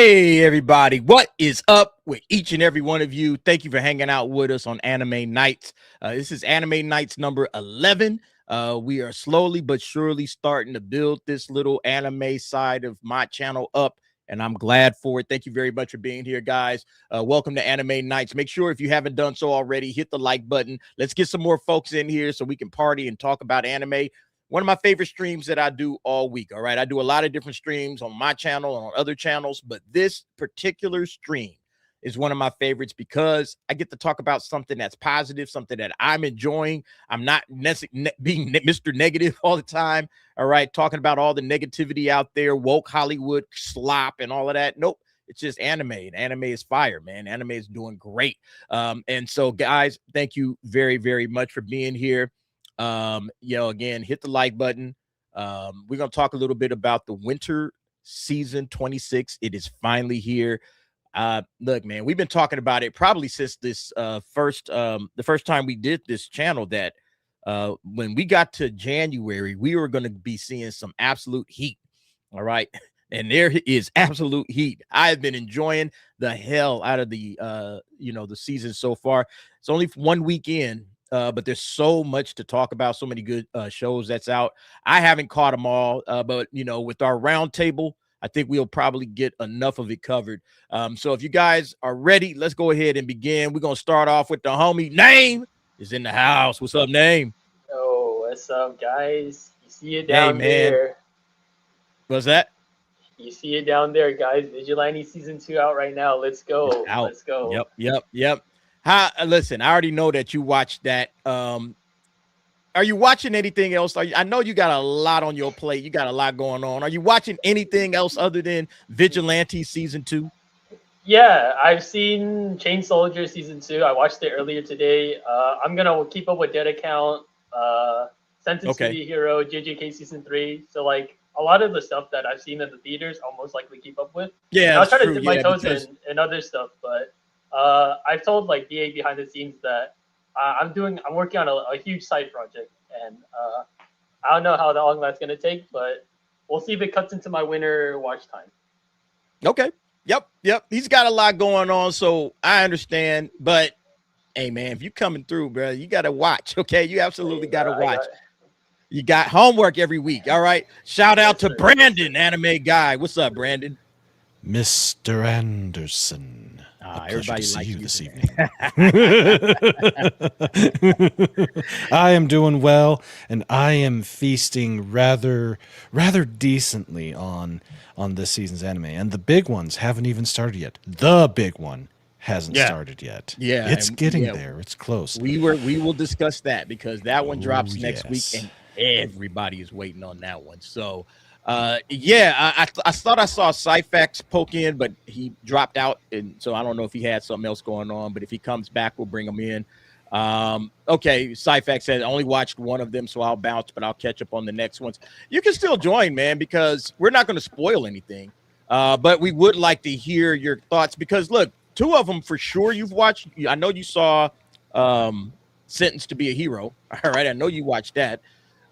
Hey, everybody. What is up with each and every one of you? Thank you for hanging out with us on Anime Nights. This is Anime Nights number 11. We are slowly but surely starting to build this little anime side of my channel up, and I'm glad for it. Thank you very much for being here, guys. Welcome to Anime Nights. Make sure if you haven't done so already, hit the like button. Let's get some more folks in here so we can party and talk about anime. One of my favorite streams that I do all week. All right. I do a lot of different streams on my channel and on other channels, but this particular stream is one of my favorites because I get to talk about something that's positive, something that I'm enjoying. I'm not being Mr. Negative all the time. All right. Talking about all the negativity out there, woke Hollywood slop and all of that. Nope. It's just anime, and anime is fire, man. Anime is doing great. And so, guys, thank you very, very much for being here. Again, hit the like button. We're gonna talk a little bit about the winter season 26. It is finally here. Look, man, we've been talking about it probably since this the first time we did this channel, that when we got to January, we were gonna be seeing some absolute heat. All right. And there is absolute heat. I've been enjoying the hell out of the the season so far. It's only one weekend. But there's so much to talk about, so many good shows that's out. I haven't caught them all, but with our roundtable, I think we'll probably get enough of it covered. So if you guys are ready, let's go ahead and begin. We're gonna start off with the homie Name is in the house. What's up, Name? Yo, what's up, guys? You see it down there? What's that? You see it down there, guys. Vigilantes season 2 out right now. Let's go. Let's go. Yep. Listen, I already know that you watched that. Are you watching anything else? I know you got a lot on your plate. You got a lot going on. Are you watching anything else other than Vigilantes season 2? Yeah, I've seen Chain Soldier season 2. I watched it earlier today. I'm gonna keep up with Dead Account, Sentence to Be a Hero, JJK season 3. So like a lot of the stuff that I've seen in the theaters, I'll most likely keep up with. Yeah, I'll try to dip my toes in other stuff, but I've told like DA behind the scenes that I'm working on a huge side project, and I don't know how long that's gonna take, but we'll see if it cuts into my winter watch time. Okay. Yep. He's got a lot going on, so I understand. But hey, man, if you coming through, bro, you gotta watch. Okay, you absolutely gotta watch. You got homework every week. All right. Shout out to Brandon, anime guy. What's up, Brandon? Mr. Anderson. Everybody to see likes you this evening. I am doing well, and I am feasting rather decently on this season's anime. And the big ones haven't even started yet. The big one hasn't started yet. Yeah, it's getting there. It's close. We will discuss that because that one drops next week, and everybody is waiting on that one. So. I thought I saw Cyphex poke in, but he dropped out, and so I don't know if he had something else going on. But if he comes back, we'll bring him in. Okay, Cyphex said I only watched one of them, so I'll bounce, but I'll catch up on the next ones. You can still join, man, because we're not going to spoil anything. But we would like to hear your thoughts because look, two of them for sure you've watched. I know you saw Sentence to Be a Hero. All right, I know you watched that.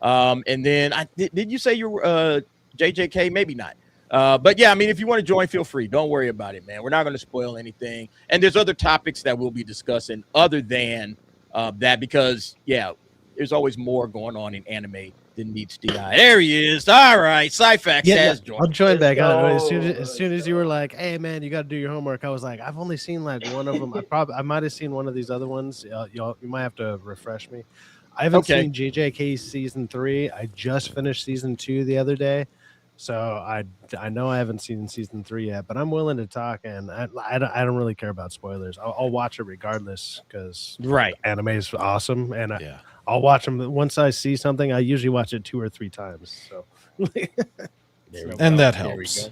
And then did you say you were JJK? Maybe not. But yeah, I mean, if you want to join, feel free. Don't worry about it, man. We're not going to spoil anything. And there's other topics that we'll be discussing other than that because, there's always more going on in anime than meets the eye. There he is. All right. Cyphex has joined. I'll join back on. As soon as you were like, hey, man, you got to do your homework, I was like, I've only seen like one of them. I might have seen one of these other ones. You might have to refresh me. I haven't seen JJK season 3. I just finished season 2 the other day. So I know I haven't seen season 3 yet, but I'm willing to talk, and I don't really care about spoilers. I'll watch it regardless because anime is awesome, and I'll watch them once I see something. I usually watch it 2 or 3 times. So and that helps.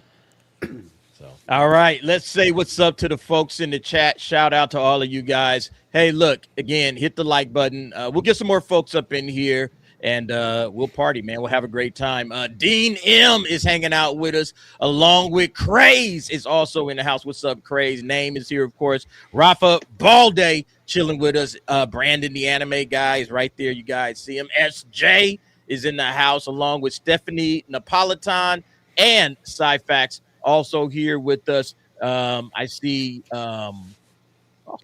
All right, let's say what's up to the folks in the chat. Shout out to all of you guys. Hey, look, again, hit the like button. We'll get some more folks up in here. And we'll party, man. We'll have a great time. Dean M is hanging out with us, along with Craze is also in the house. What's up, Craze? Name is here, of course. Rafa Balde chilling with us. Brandon, the anime guy, is right there. You guys see him. SJ is in the house, along with Stephanie Napolitan and Cyphex also here with us. I see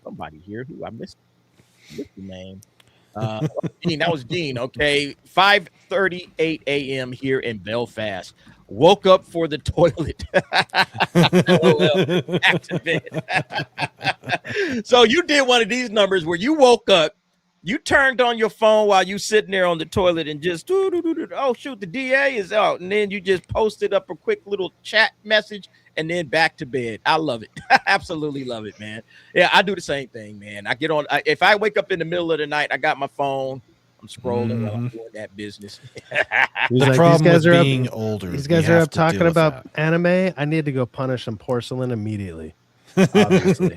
somebody here who I missed the name. Gene, that was Gene. Okay, 5:38 a.m. here in Belfast. Woke up for the toilet. Back to bed. So you did one of these numbers where you woke up, you turned on your phone while you sitting there on the toilet and just oh shoot, the DA is out, and then you just posted up a quick little chat message and then back to bed. I love it. Absolutely love it, man. Yeah, I do the same thing, man. I get on if I wake up in the middle of the night, I got my phone. I'm scrolling while I'm doing that business. The problem with being older. These guys are up talking about anime. I need to go punish some porcelain immediately. Obviously.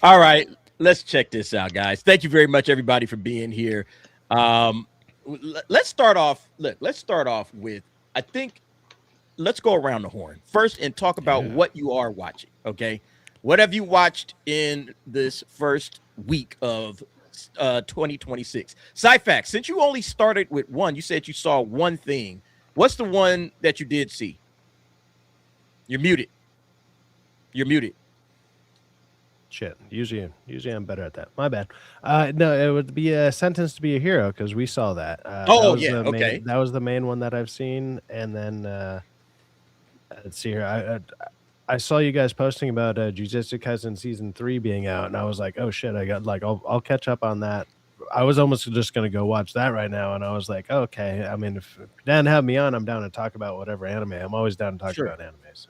All right, let's check this out, guys. Thank you very much, everybody, for being here. Let's start off. Look, let's start off with. I think let's go around the horn first and talk about what you are watching. Okay. What have you watched in this first week of 2026? Cyfax, since you only started with one, you said you saw one thing. What's the one that you did see? You're muted. You're muted. Shit. Usually I'm better at that. My bad. No, it would be a Sentence to Be a Hero because we saw that. Okay. That was the main one that I've seen, and then let's see here. I saw you guys posting about Jujutsu Kaisen season 3 being out, and I was like, oh shit, I got like I'll catch up on that. I was almost just gonna go watch that right now, and I was like, okay. I mean, if Dan have me on, I'm down to talk about whatever anime. I'm always down to talk about anime. So.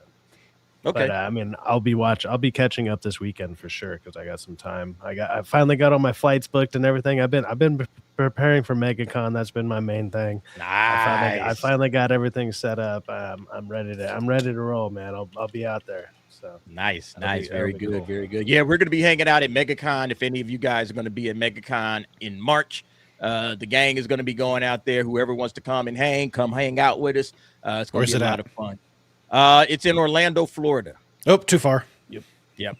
Okay. But I mean, I'll be catching up this weekend for sure because I got some time. I finally got all my flights booked and everything. I've been preparing for MegaCon. That's been my main thing. Nice. I finally got everything set up. I'm ready to roll, man. I'll be out there. So nice. Very good. Cool. Very good. Yeah, we're gonna be hanging out at MegaCon. If any of you guys are gonna be at MegaCon in March, the gang is gonna be going out there. Whoever wants to come hang out with us. It's gonna be a lot of fun. It's in Orlando, Florida. Oh, too far. Yep.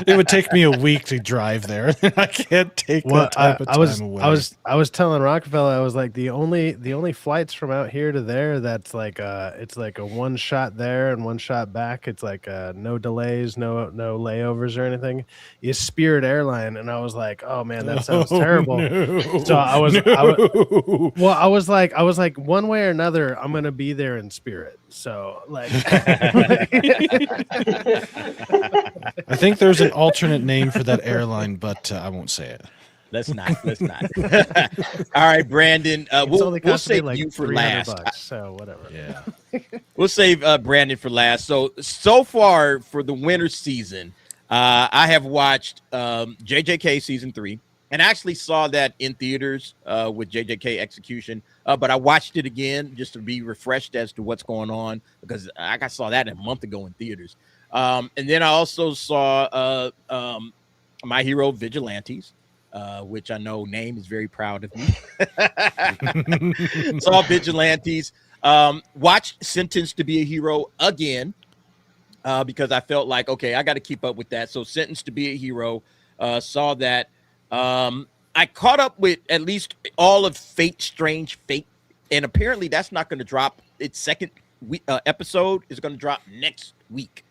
It would take me a week to drive there. I can't take that type of time away. I was telling Rockefeller, I was like, the only flights from out here to there that's like it's like a one shot there and one shot back. It's like no delays, no layovers or anything. Is Spirit Airline, and I was like, oh man, that sounds terrible. No. So I was like, one way or another, I'm gonna be there in spirit. So like. I think there's an alternate name for that airline, but I won't say it. Let's not. All right, Brandon. We'll save you for last. So whatever. Yeah. We'll save Brandon for last. So far for the winter season, I have watched JJK season 3, and actually saw that in theaters with JJK Execution. But I watched it again just to be refreshed as to what's going on because I saw that a month ago in theaters. And then I also saw My Hero Vigilantes, which I know Name is very proud of me. Saw Vigilantes. Watched Sentenced to Be a Hero again because I felt like, okay, I got to keep up with that. So Sentenced to Be a Hero, saw that. I caught up with at least all of Fate Strange Fate, and apparently that's not going to drop. Its second episode is going to drop next week.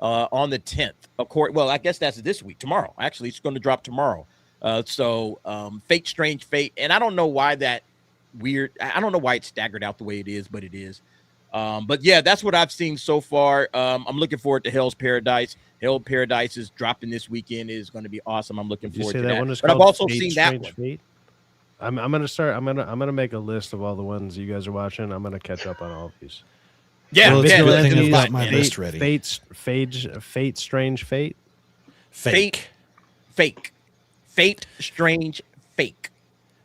On the 10th, of course. Well, I guess that's this week. Tomorrow, actually, it's going to drop tomorrow. Fate, Strange Fate, and I don't know why that weird. I don't know why it's staggered out the way it is, but it is. But yeah, that's what I've seen so far. I'm looking forward to Hell's Paradise. Hell's Paradise is dropping this weekend. It is going to be awesome. I'm looking forward to that. But I've also seen that one. Fate? I'm gonna make a list of all the ones you guys are watching. I'm gonna catch up on all of these. Yeah, well, Vigilantes, got my list ready. Fate, Strange Fate. Fate, Strange Fake.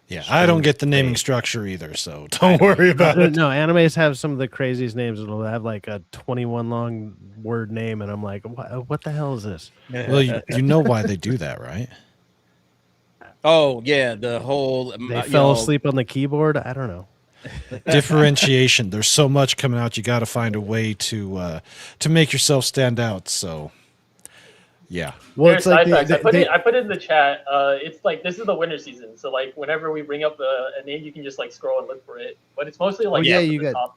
Yeah, I don't get the naming structure either, so don't worry about it. No, animes have some of the craziest names. It'll have like a 21 long word name, and I'm like, what the hell is this? Well, you know why they do that, right? Oh yeah, the whole they fell asleep on the keyboard. I don't know. Differentiation. There's so much coming out. You got to find a way to make yourself stand out. So, yeah. Well, it's like I put it in the chat. It's like this is the winter season, so like whenever we bring up a name, you can just like scroll and look for it. But it's mostly like you got.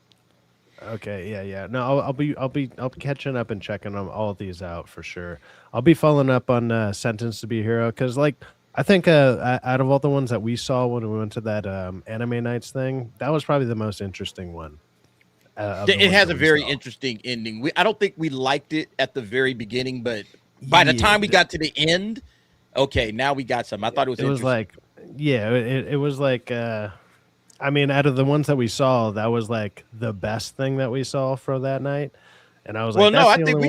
Okay, yeah. No, I'll be catching up and checking them all of these out for sure. I'll be following up on Sentence to Be a Hero because, like, I think out of all the ones that we saw when we went to that anime nights thing, that was probably the most interesting one. It has a very interesting ending. I don't think we liked it at the very beginning, but by the time we got to the end, okay, now we got some. I thought it was. It was like, yeah, it was like. I mean, out of the ones that we saw, that was like the best thing that we saw for that night. And I was like, well, no, I think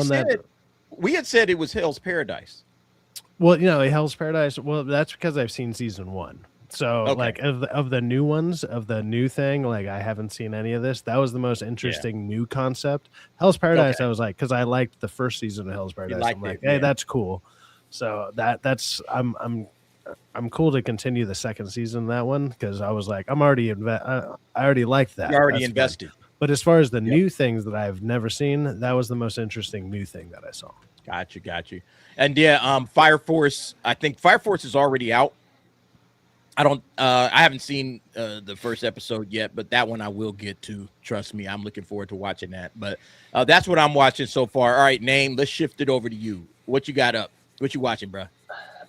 we had said it was Hell's Paradise. Well, Hell's Paradise. Well, that's because I've seen season 1. So, like, of the new ones, of the new thing, like, I haven't seen any of this. That was the most interesting new concept. Hell's Paradise, I was like, because I liked the first season of Hell's Paradise. I'm like, hey, that's cool. So that's I'm cool to continue the second season of that one because I was like, I already liked that. You're already invested. Fun. But as far as the new things that I've never seen, that was the most interesting new thing that I saw. Got you. And Fire Force. I think Fire Force is already out. I haven't seen the first episode yet, but that one I will get to. Trust me, I'm looking forward to watching that. But that's what I'm watching so far. All right, Name. Let's shift it over to you. What you got up? What you watching, bro?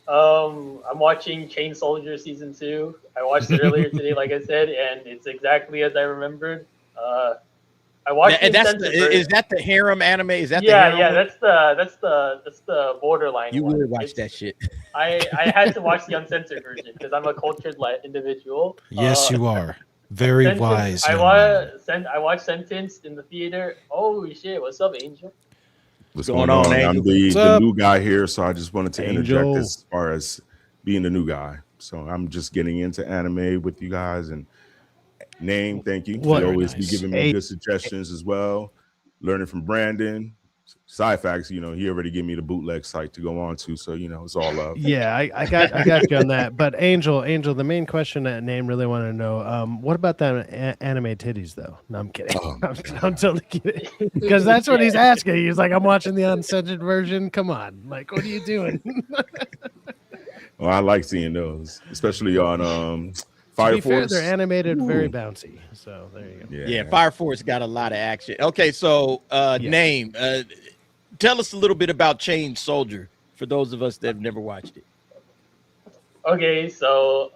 I'm watching Chain Soldier season 2. I watched it earlier today, like I said, and it's exactly as I remembered. I watched. And is that the harem anime? Is that that's the borderline. You will watch that shit. I had to watch the uncensored version because I'm a cultured individual. Yes, you are very wise. I watched Sentence in the theater. Oh shit! What's up, Angel? What's going on? I'm the new guy here, so I just wanted to interject as far as being the new guy. So I'm just getting into anime with you guys. And Name, thank you. You always be giving me good suggestions as well. Learning from Brandon. Sci-Fax, he already gave me the bootleg site to go on to, so it's all love. Yeah, I got you on that. But Angel, the main question that Name really wanted to know, what about that anime titties though? No, I'm kidding. I'm totally kidding. Because that's what he's asking. He's like, I'm watching the uncensored version. Come on, like, what are you doing? Well, I like seeing those, especially on Fire Force. Fair, they're animated, very bouncy. So there you go. Yeah, Fire Force got a lot of action. Okay, so Name. Tell us a little bit about Chain Soldier for those of us that have never watched it. Okay, so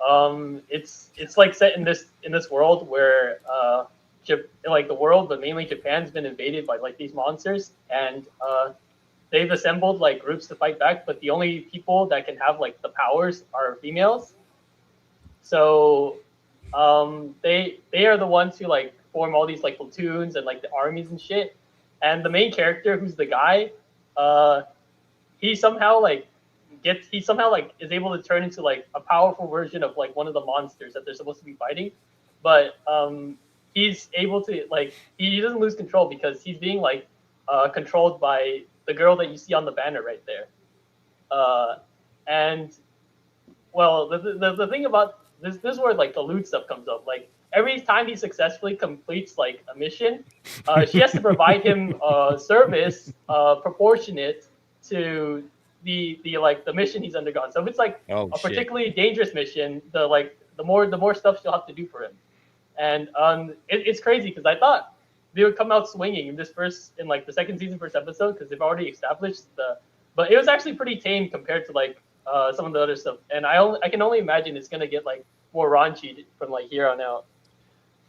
it's like set in this world where like the world, but mainly Japan's been invaded by like these monsters, and they've assembled like groups to fight back, but the only people that can have like the powers are females. So they are the ones who like form all these like platoons and like the armies and shit. And the main character, who's the guy, he somehow is able to turn into like a powerful version of like one of the monsters that they're supposed to be fighting. But he's able to like he doesn't lose control because he's being like controlled by the girl that you see on the banner right there. And well, the thing about this is where like the loot stuff comes up. Like every time he successfully completes like a mission, she has to provide him service proportionate to the mission he's undergone. So if it's like a particularly dangerous mission, the more stuff she'll have to do for him. And it's crazy because I thought they would come out swinging in the second season, first episode, because they've already established but it was actually pretty tame compared to like some of the other stuff. And I can only imagine it's gonna get like more raunchy from like here on out.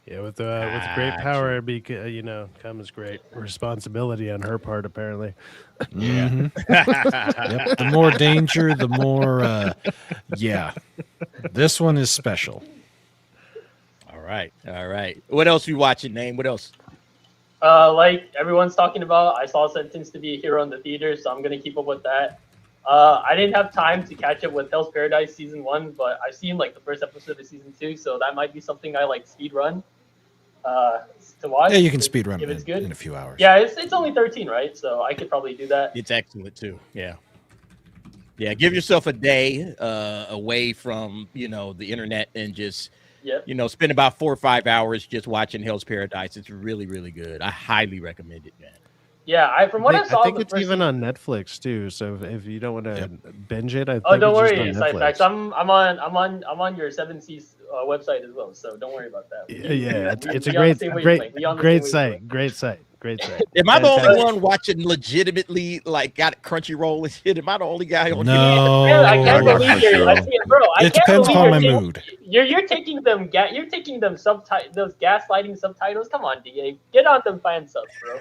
Yeah, with great power, comes great responsibility on her part, apparently. Yeah. Yep. The more danger, the more. This one is special. All right. What else you watching, Name? What else? Like everyone's talking about, I saw Sentence to Be a Hero in the theater, so I'm gonna keep up with that. I didn't have time to catch up with Hell's Paradise season 1, but I've seen like the first episode of season 2, so that might be something I like speed run to watch. Yeah, you can speed run if it's good in a few hours. Yeah, it's only 13, right? So I could probably do that. It's excellent too. Yeah. Give yourself a day away from the internet and just spend about 4 or 5 hours just watching Hell's Paradise. It's really, really good. I highly recommend it, man. Yeah, I think it's even on Netflix too. So if you don't want to binge it, don't worry, Sci-Fax. I'm on your 7 seas website as well, so don't worry about that. Yeah, it's a great site. Great site. Am I the only one watching legitimately like got Crunchyroll and shit? Am I the only guy on here? No, I can't believe you're. I see, bro. It depends upon my mood. You're taking them. You're taking them those gaslighting subtitles. Come on, DA, get on them fan subs, bro.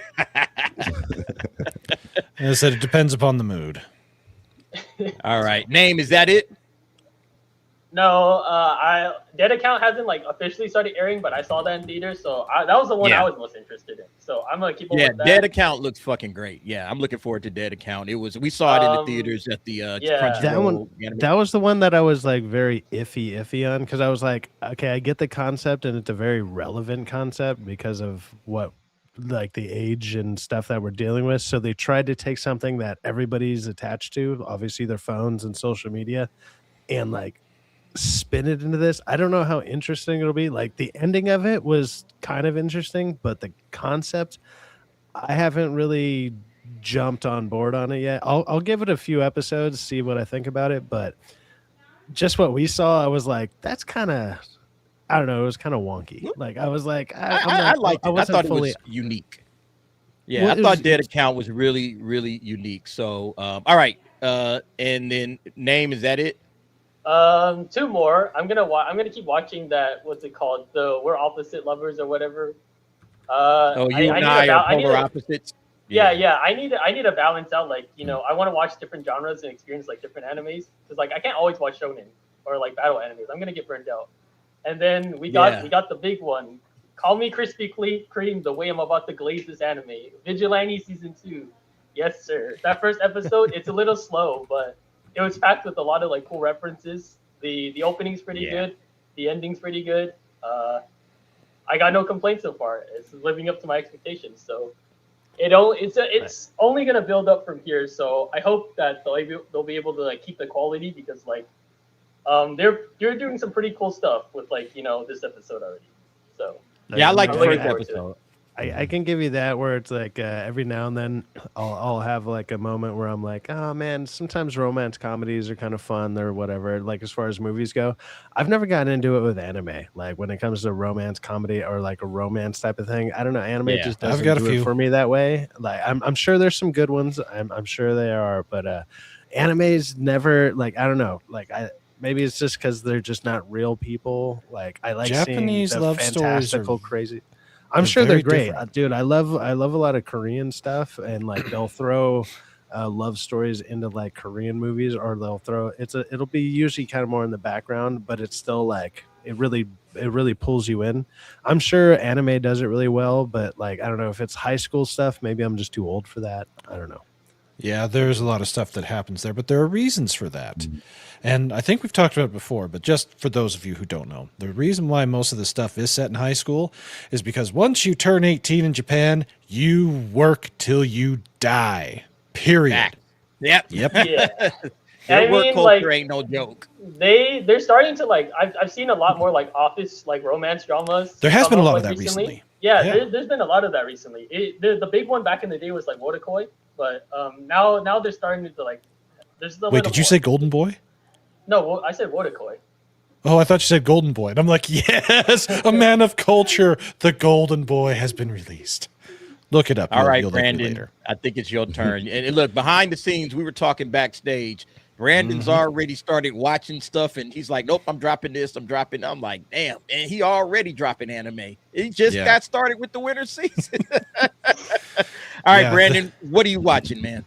I said it depends upon the mood. All right, name, is that it? No, Dead Account hasn't like officially started airing, but I saw that in theaters, so that was the one I was most interested in. So I'm gonna keep up with that. Dead Account looks fucking great. Yeah, I'm looking forward to Dead Account. We saw it in the theaters at the Crunchyroll. That was the one that I was like very iffy on, because I was like, okay, I get the concept and it's a very relevant concept because of what like the age and stuff that we're dealing with. So they tried to take something that everybody's attached to, obviously their phones and social media, and like spin it into this. I don't know how interesting it'll be. Like the ending of it was kind of interesting, but the concept, I haven't really jumped on board on it yet. I'll give it a few episodes, see what I think about it, but just what we saw, I was like, that's kind of, I don't know, it was kind of wonky. Like I was like, I liked it. I thought it was unique. Yeah, I thought Dead Account was really, really unique. So, all right, and then name, is that it? Two more. I'm gonna keep watching that. What's it called? The We're Opposite Lovers or whatever. You and I are polar opposites. Yeah. I need to balance out. Like, you know, I want to watch different genres and experience like different animes, because like I can't always watch shonen or like battle animes. I'm gonna get burned out. And then we got the big one. Call me Krispy Kreme, the way I'm about to glaze this anime. Vigilantes season 2. Yes, sir. That first episode, it's a little slow, but it was packed with a lot of like cool references. The opening's pretty good. The ending's pretty good. I got no complaints so far. It's living up to my expectations. So it's only gonna build up from here. So I hope that they'll be able to like keep the quality, because like they're doing some pretty cool stuff with like, you know, this episode already. So yeah, I like the first episode. I can give you that, where it's like every now and then I'll have like a moment where I'm like, oh man, sometimes romance comedies are kind of fun or whatever. Like as far as movies go, I've never gotten into it with anime. Like when it comes to romance comedy or like a romance type of thing, I don't know. Anime just doesn't do it for me that way. Like I'm sure there's some good ones. I'm sure they are, but anime's never, like, I don't know. Like maybe it's just because they're just not real people. Like I like Japanese seeing the love fantastical, crazy. I'm sure they're great, dude. I love a lot of Korean stuff, and like they'll throw love stories into like Korean movies, or they'll throw it'll be usually kind of more in the background, but it's still like it really pulls you in. I'm sure anime does it really well, but like I don't know if it's high school stuff. Maybe I'm just too old for that. I don't know. Yeah, there's a lot of stuff that happens there, but there are reasons for that. And I think we've talked about it before, but just for those of you who don't know, the reason why most of the stuff is set in high school is because once you turn 18 in Japan, you work till you die. Period. Yep. Yeah. Their work culture ain't no joke. They're starting to like. I've seen a lot more like office like romance dramas. There has been a lot of that recently. Yeah. There's been a lot of that recently. The big one back in the day was like Wotakoi, but now they're starting to like. There's a Wait, did you say Golden Boy? No, I said Wotakoi. Oh, I thought you said Golden Boy. And I'm like, yes, a man of culture. The Golden Boy has been released. Look it up. All right, Brandon, I think it's your turn. And look, behind the scenes, we were talking backstage. Brandon's already started watching stuff, and he's like, nope, I'm dropping this. I'm like, damn, and he already dropping anime. He just got started with the winter season. All right, Brandon, what are you watching, man?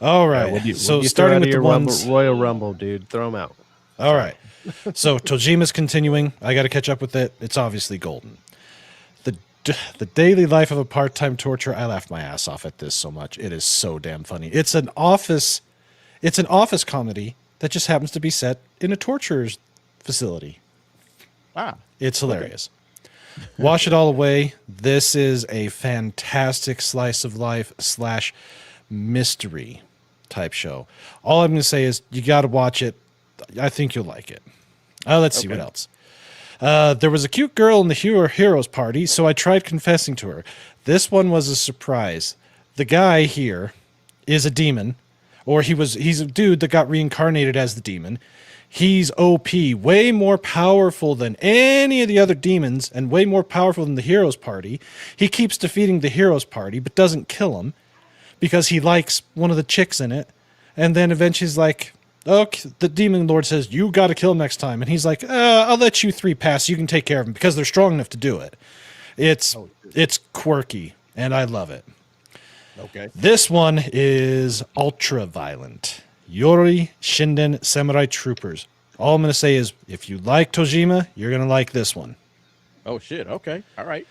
All right. So starting with the ones... Royal Rumble, dude. Throw them out. All right. So Tojima's continuing. I got to catch up with it. It's obviously golden. The daily life of a part-time torturer. I laughed my ass off at this so much. It is so damn funny. It's an office comedy that just happens to be set in a torturer's facility. Wow. It's hilarious. Okay. Wash it all away. This is a fantastic slice of life / mystery type show. All I'm going to say is you got to watch it. I think you'll like it. Let's see what else. There was a cute girl in the heroes party, so I tried confessing to her. This one was a surprise. The guy here is a demon, or he's a dude that got reincarnated as the demon. He's OP, way more powerful than any of the other demons and way more powerful than the heroes party. He keeps defeating the heroes party but doesn't kill them because he likes one of the chicks in it. And then eventually he's like, okay, the demon lord says, you got to kill him next time. And he's like, I'll let you 3 pass. You can take care of him because they're strong enough to do it. It's quirky and I love it. Okay. This one is ultra violent. Yori Shinden Samurai Troopers. All I'm going to say is, if you like Tojima, you're going to like this one. Oh, shit. Okay. All right.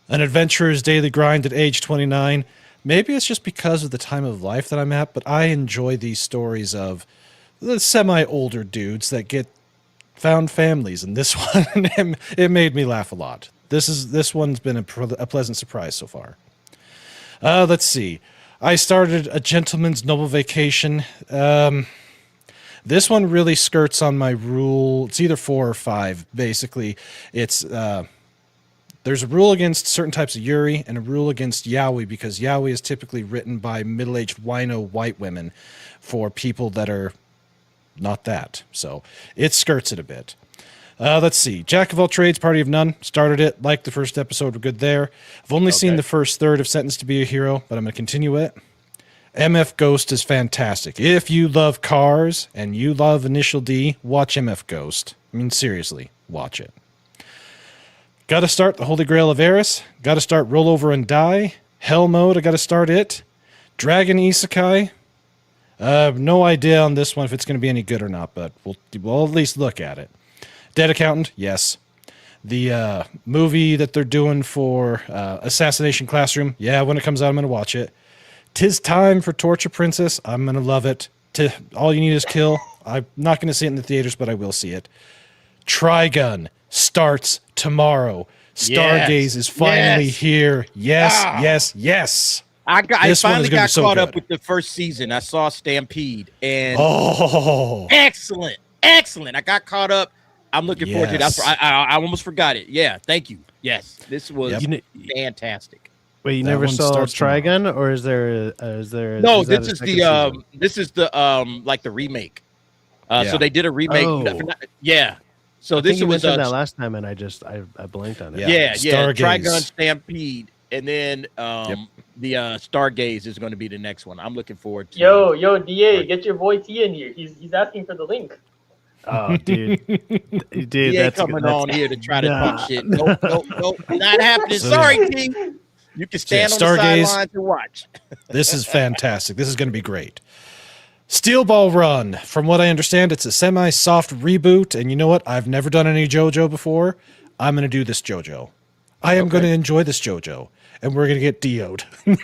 An adventurer's daily grind at age 29. Maybe it's just because of the time of life that I'm at, but I enjoy these stories of the semi-older dudes that get found families. And this one, it made me laugh a lot. This one's been a pleasant surprise so far. Let's see. I started A Gentleman's Noble Vacation. This one really skirts on my rule. It's either 4 or 5, basically. It's there's a rule against certain types of Yuri and a rule against yaoi, because yaoi is typically written by middle-aged wino white women for people that are not that. So it skirts it a bit. Let's see. Jack of all trades, party of none. Started it. Liked the first episode. We're good there. I've only seen the first third of Sentenced to be a Hero, but I'm going to continue it. MF Ghost is fantastic. If you love cars and you love Initial D, watch MF Ghost. I mean, seriously, watch it. Got to start The Holy Grail of Eris. Got to start Roll Over and Die. Hell Mode, I got to start it. Dragon Isekai. No idea on this one if it's going to be any good or not, but we'll at least look at it. Dead Accountant, yes. The movie that they're doing for Assassination Classroom, yeah, when it comes out, I'm going to watch it. 'Tis Time for Torture Princess, I'm going to love it. All You Need Is Kill, I'm not going to see it in the theaters, but I will see it. Trigun starts tomorrow. Stargaze is finally here. Yes, yes. I finally got caught up with the first season. I saw Stampede, and excellent. I got caught up. I'm looking forward to it. I almost forgot it. Yeah, thank you. Yes, this was fantastic. Wait, you never saw Trigun, or is there? No, this is the like the remake. So they did a remake. Yeah. So this was that last time, and I blanked on it. Yeah. Trigun Stampede, and then the Stargaze is going to be the next one. I'm looking forward to. Yo, DA, get your boy T in here. He's asking for the link. Oh, dude, that's coming on here to try to talk shit. Nope, not happening. Sorry, T. You can stand on the sidelines and watch. This is fantastic. This is going to be great. Steel Ball Run. From what I understand, it's a semi-soft reboot, and you know what? I've never done any JoJo before. I'm going to do this JoJo. I am going to enjoy this JoJo, and we're going to get DO'd. We're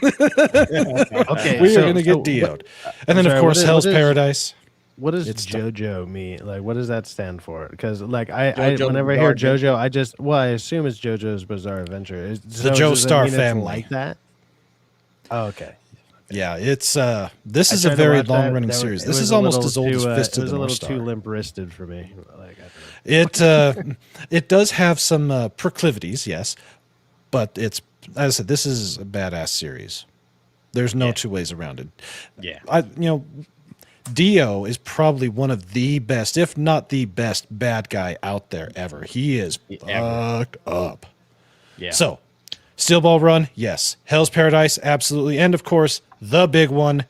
going to get DO'd. And then, of course, Hell's Paradise. What does JoJo mean? Like, what does that stand for? Because, like, I whenever I hear JoJo, I assume it's JoJo's Bizarre Adventure. The Joestar family, like that. Oh, okay. Yeah, it's this is a very long-running series. This is almost as old as Fist of the North Star. It was a little too limp-wristed for me. It does have some proclivities, yes, but it's, as I said, this is a badass series. There's no two ways around it. Yeah, Dio is probably one of the best, if not the best, bad guy out there ever. He is fucked up. Yeah. So, Steel Ball Run, yes. Hell's Paradise, absolutely. And, of course, the big one,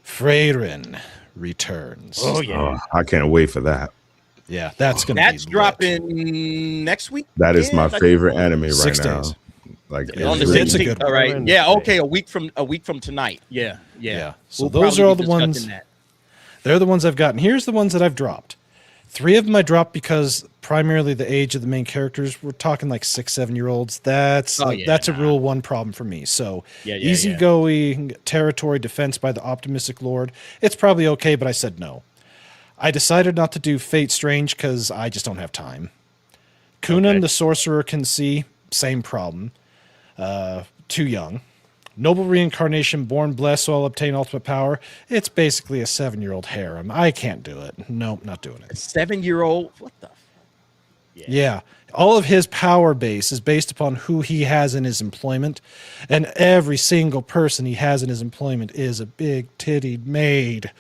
Freyrin returns. Oh, yeah. I can't wait for that. Yeah, that's going to be That's dropping next week? That is my favorite anime right 6 now. days. Like, on the 16th. All right. Yeah, okay, a week from tonight. Yeah. So those are all the ones. They're the ones I've gotten. Here's the ones that I've dropped. 3 of them I dropped because primarily the age of the main characters. We're talking like 6-7-year-olds. That's a Rule 1 problem for me. So easygoing territory defense by the optimistic lord. It's probably okay, but I said no. I decided not to do Fate Strange because I just don't have time. Kunan the Sorcerer Can See, same problem. Too young. Noble Reincarnation, Born Blessed, so I'll obtain ultimate power. It's basically a 7-year-old harem. I can't do it. Nope, not doing it. 7-year-old? What the? Yeah. All of his power base is based upon who he has in his employment, and every single person he has in his employment is a big-tittied maid.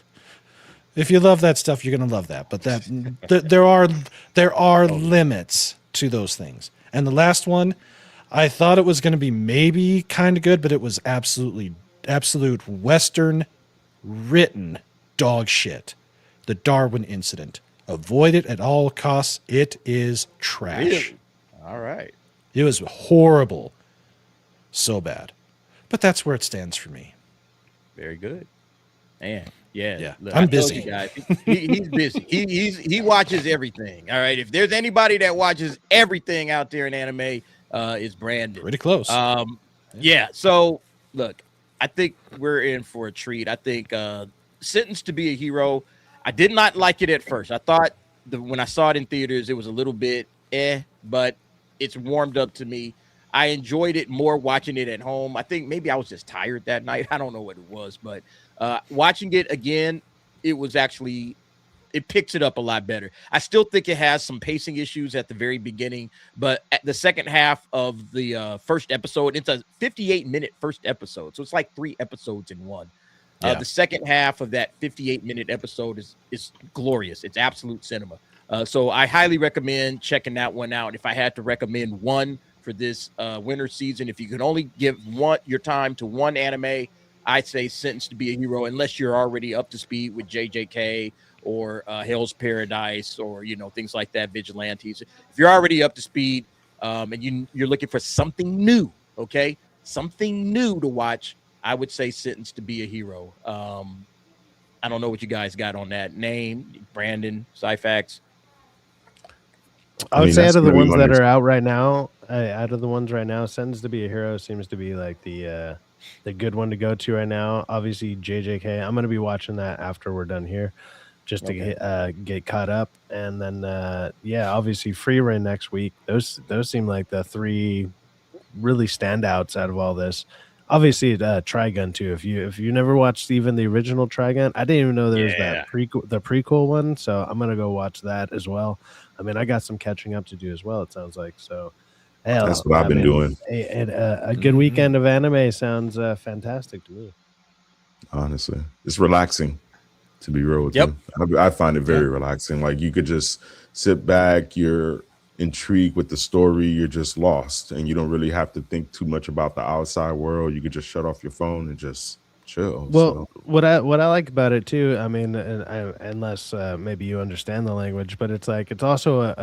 If you love that stuff, you're gonna love that. But there are limits to those things. And the last one, I thought it was gonna be maybe kind of good, but it was absolute Western written dog shit. The Darwin Incident. Avoid it at all costs. It is trash. Really? All right. It was horrible. So bad. But that's where it stands for me. Very good. Man, yeah. Look, I'm busy. Guys, he's busy. He watches everything. All right. If there's anybody that watches everything out there in anime, it's Brandon. Pretty close. Yeah. So look, I think we're in for a treat. I think Sentenced to Be a Hero. I did not like it at first. I thought when I saw it in theaters, it was a little bit but it's warmed up to me. I enjoyed it more watching it at home. I think maybe I was just tired that night. I don't know what it was, but watching it again, it picks it up a lot better. I still think it has some pacing issues at the very beginning, but at the second half of the first episode, it's a 58-minute first episode. So it's like 3 episodes in one. The second half of that 58-minute episode is glorious. It's absolute cinema. So I highly recommend checking that one out. If I had to recommend one for this winter season, if you could only give your time to one anime, I'd say Sentenced to Be a Hero, unless you're already up to speed with JJK or Hell's Paradise or, things like that, Vigilantes. If you're already up to speed and you're looking for something new, okay, something new to watch, I would say Sentenced to Be a Hero. I don't know what you guys got on that. Name, Brandon, Syfax. I would say out of the ones that are out right now, Sentenced to Be a Hero seems to be like the good one to go to right now. Obviously, JJK. I'm going to be watching that after we're done here, just to get caught up. And then, obviously, Free Reign next week. Those seem like the 3 really standouts out of all this. Obviously, Trigun too. If you never watched even the original Trigun, I didn't even know there was the prequel one. So I'm gonna go watch that as well. I mean, I got some catching up to do as well. It sounds like so. That's what I've been doing. A good weekend of anime sounds fantastic to me. Honestly, it's relaxing. To be real with you, I find it very relaxing. Like you could just sit back. You're intrigued with the story, you're just lost, and you don't really have to think too much about the outside world. You could just shut off your phone and just chill. Well, what I like about it too, I mean, unless maybe you understand the language, but it's like it's also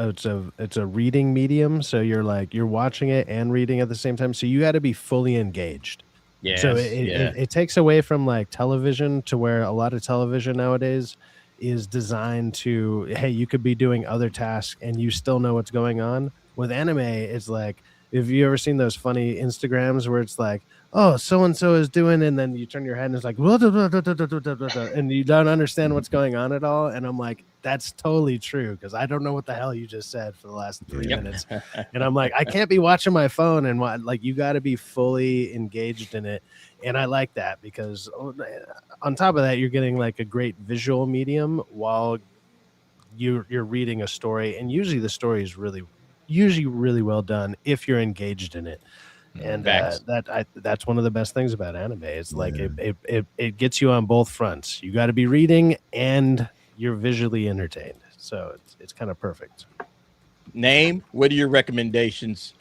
it's a reading medium, so you're watching it and reading at the same time, so you got to be fully engaged. Yeah. So it takes away from like television, to where a lot of television nowadays is designed to, hey, you could be doing other tasks and you still know what's going on. With anime, it's like, have you ever seen those funny Instagrams where it's like, oh, so-and-so is doing, and then you turn your head and it's like, and you don't understand what's going on at all. And I'm like, that's totally true, because I don't know what the hell you just said for the last 3 minutes. And I'm like, I can't be watching my phone, and like, you got to be fully engaged in it. And I like that, because on top of that, you're getting like a great visual medium while you're reading a story. And usually the story is really well done if you're engaged in it. And that's one of the best things about anime. It's like it gets you on both fronts. You got to be reading and you're visually entertained. So it's kind of perfect. Name, what are your recommendations?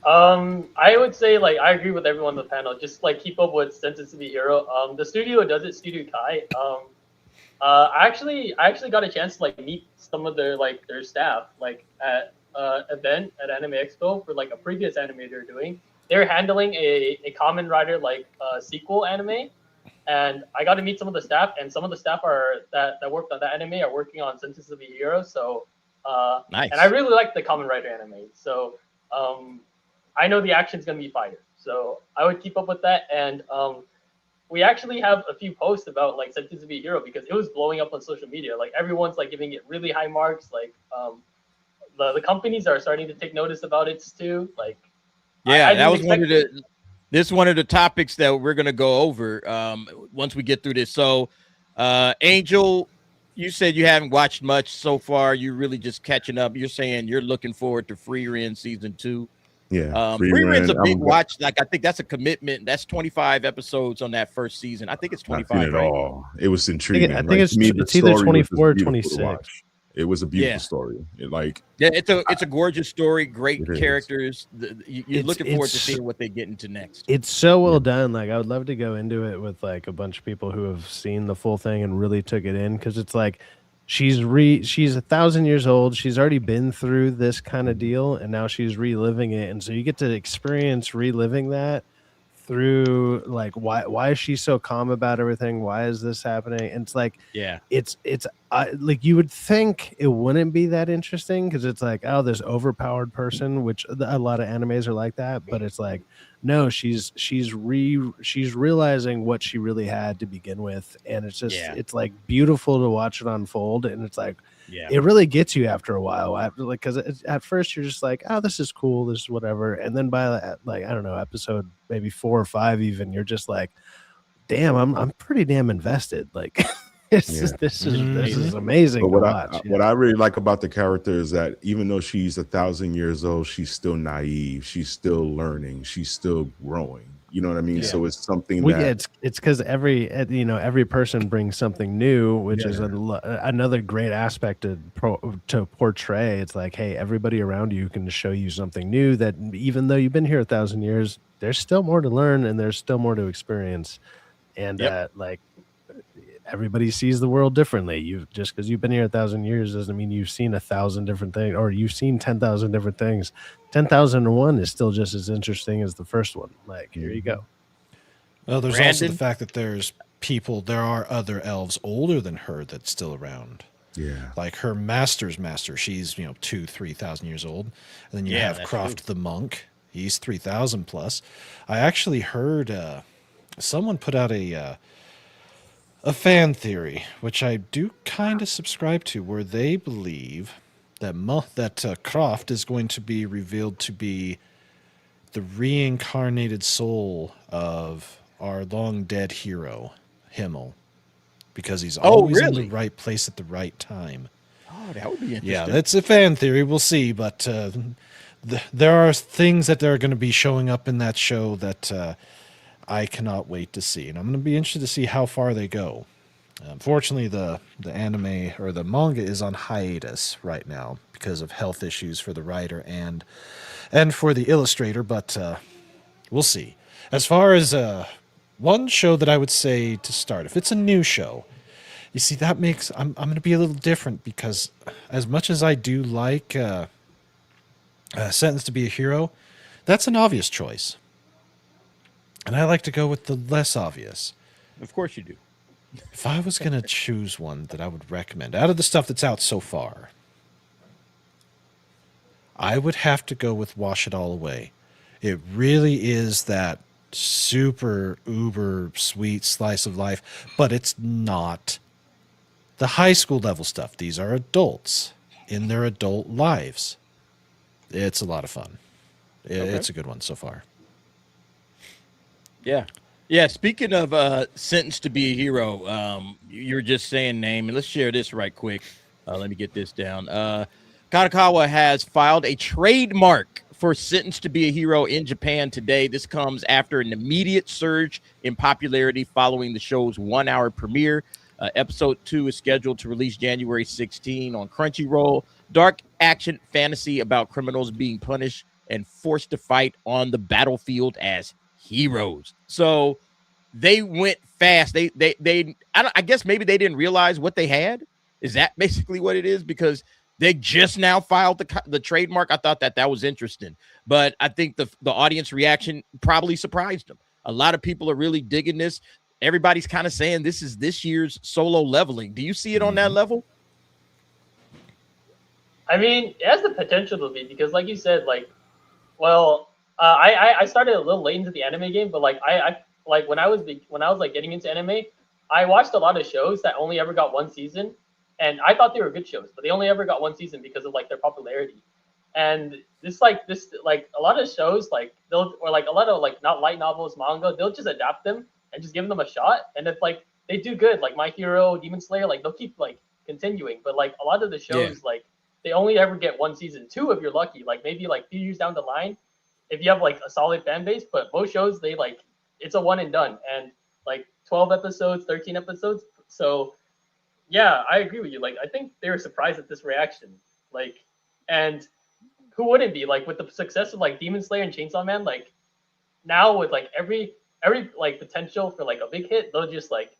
I would say, like, I agree with everyone on the panel. Just like keep up with Sentenced to Be a Hero. The studio does it, Studio Kai. I actually got a chance to like meet some of their staff like at event at Anime Expo for like a previous anime they're doing. They're handling a Kamen Rider sequel anime, and I got to meet some of the staff, and some of the staff that worked on that anime are working on Sentenced to Be a Hero. So nice. And I really like the Kamen Rider anime. So I know the action's gonna be fire. So I would keep up with that. And we actually have a few posts about like Sentenced to Be a Hero, because it was blowing up on social media. Like everyone's like giving it really high marks. Like the companies are starting to take notice about it too. Like that was one of the topics that we're gonna go over once we get through this. So Angel, you said you haven't watched much so far. You're really just catching up. You're saying you're looking forward to Free Reign season 2. Yeah, Rerun's a big watch. Like I think that's a commitment. That's 25 episodes on that first season. I think it's 25. Not at all. It was intriguing. I think it's either 24 or 26. It was a beautiful story. It's a gorgeous story. Great characters. You're looking forward to seeing what they get into next. It's so well done. Like I would love to go into it with like a bunch of people who have seen the full thing and really took it in, because it's like she's 1,000 years old. She's already been through this kind of deal, and now she's reliving it, and so you get to experience reliving that through like why is she so calm about everything? Why is this happening? And it's like it's like you would think it wouldn't be that interesting, because it's like, oh, this overpowered person, which a lot of animes are like that, but it's like, no, she's realizing what she really had to begin with, and it's just it's like beautiful to watch it unfold, and it's like it really gets you after a while, after, like, because at first you're just like, oh, this is cool, this is whatever, and then by like, I don't know, episode maybe 4 or 5 even, you're just like, damn, I'm pretty damn invested. Like this is amazing. But what I really like about the character is that even though she's 1,000 years old, she's still naive, she's still learning, she's still growing. You know what I mean? So it's something that it's because every person brings something new, which is another great aspect to portray. It's like, hey, everybody around you can show you something new, that even though you've been here 1,000 years, there's still more to learn and there's still more to experience. And like everybody sees the world differently. Just because you've been here 1,000 years doesn't mean you've seen 1,000 different things, or you've seen 10,000 different things. 10,001 is still just as interesting as the first one. Like, here you go. Well, there's also the fact that there are other elves older than her that's still around. Yeah, like her master's master, she's 2,000-3,000 years old, and then you have Croft the monk. He's 3,000 plus. I actually heard someone put out a fan theory, which I do kind of subscribe to, where they believe that Croft is going to be revealed to be the reincarnated soul of our long dead hero, Himmel, because he's always in the right place at the right time. Oh, that would be interesting. Yeah, that's a fan theory. We'll see, but there are things that are going to be showing up in that show that I cannot wait to see, and I'm going to be interested to see how far they go. Unfortunately, the anime or the manga is on hiatus right now because of health issues for the writer and for the illustrator, but we'll see. As far as one show that I would say to start, if it's a new show, you see, that makes I'm going to be a little different, because as much as I do like Sentenced to Be a Hero, that's an obvious choice. And I like to go with the less obvious. Of course you do. If I was going to choose one that I would recommend out of the stuff that's out so far, I would have to go with Wash It All Away. It really is that super uber sweet slice of life, but it's not the high school level stuff. These are adults in their adult lives. It's a lot of fun. It's a good one so far. Yeah, speaking of Sentenced to Be a Hero, you're just saying name, and let's share this right quick. Let me get this down. Kadokawa has filed a trademark for Sentenced to Be a Hero in Japan today. This comes after an immediate surge in popularity following the show's 1-hour premiere. Episode 2 is scheduled to release January 16 on Crunchyroll. Dark action fantasy about criminals being punished and forced to fight on the battlefield as heroes. So they went fast. I guess maybe they didn't realize what they had. Is that basically what it is? Because they just now filed the trademark. I thought that was interesting, but I think the audience reaction probably surprised them. A lot of people are really digging this. Everybody's kind of saying this is this year's Solo Leveling. Do you see it on that level? I mean, it has the potential to be, because like you said, like, well, I started a little late into the anime game, but like I like when I was like getting into anime, I watched a lot of shows that only ever got one season, and I thought they were good shows, but they only ever got one season because of like their popularity. And this like a lot of shows, like a lot of like not light novels, manga, they'll just adapt them and just give them a shot, and if like they do good, like My Hero, Demon Slayer, like they'll keep like continuing. But like a lot of the shows, like they only ever get one season, 2 if you're lucky, like maybe like a few years down the line. if you have like a solid fan base. But most shows, they like it's a one and done, and like 12 episodes, 13 episodes. So yeah, I agree with you. Like I think they were surprised at this reaction. Like, and who wouldn't be? Like with the success of like Demon Slayer and Chainsaw Man, like now with like every like potential for like a big hit, they'll just like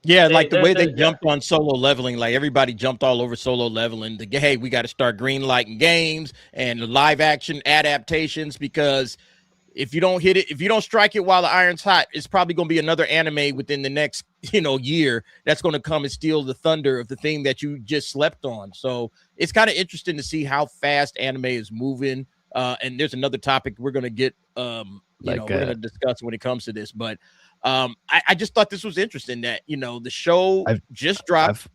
like the way they jumped on Solo Leveling, like everybody jumped all over Solo Leveling. Hey, we got to start green lighting games and live action adaptations, because if you don't hit it, if you don't strike it while the iron's hot, it's probably going to be another anime within the next, year that's going to come and steal the thunder of the thing that you just slept on. So it's kind of interesting to see how fast anime is moving. And there's another topic we're going to get, we're going to discuss when it comes to this. But I just thought this was interesting that, the show just dropped.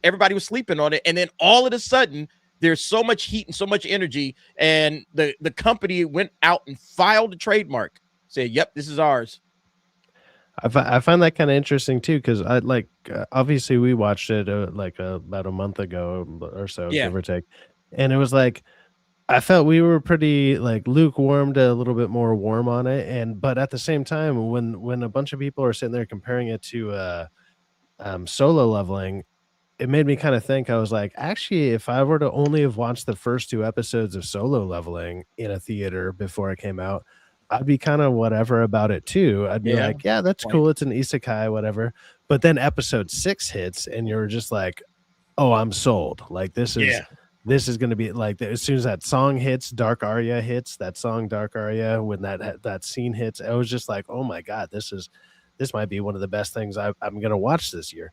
Everybody was sleeping on it. And then all of a sudden, there's so much heat and so much energy, and the company went out and filed a trademark, said, yep, this is ours. I find that kind of interesting too, because I obviously we watched it about a month ago or so, give or take, and it was like I felt we were pretty like lukewarm to a little bit more warm on it, but at the same time, when a bunch of people are sitting there comparing it to Solo Leveling, it made me kind of think. I was like, actually, if I were to only have watched the first 2 episodes of Solo Leveling in a theater before it came out, I'd be kind of whatever about it too. I'd be like, yeah, that's cool. It's an isekai, whatever. But then episode 6 hits and you're just like, oh, I'm sold. Like this is going to be like, as soon as that song hits, Dark Arya hits, that song Dark Arya, when that scene hits, I was just like, oh my God, this might be one of the best things I'm going to watch this year.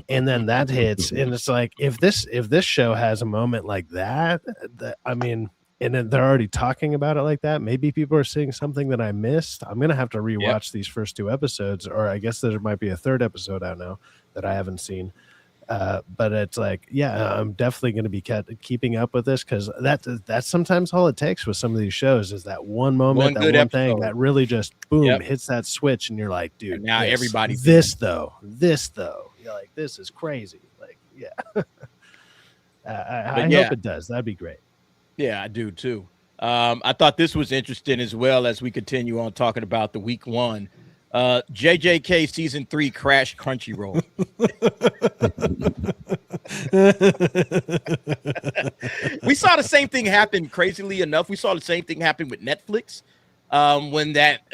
And then that hits. And it's like, if this show has a moment like that, I mean, and then they're already talking about it like that, maybe people are seeing something that I missed. I'm going to have to rewatch these first 2 episodes, or I guess there might be a 3rd episode out now that I haven't seen. But it's like, I'm definitely going to be keeping up with this, because that's sometimes all it takes with some of these shows is that one moment, that one thing that really just boom hits that switch, and you're like, dude, and now everybody's this though, you're like, this is crazy. Like, I hope it does. That'd be great. Yeah, I do too. I thought this was interesting as well, as we continue on talking about the week 1. JJK season 3 crashed Crunchyroll. We saw the same thing happen. Crazily enough, we saw the same thing happen with Netflix when that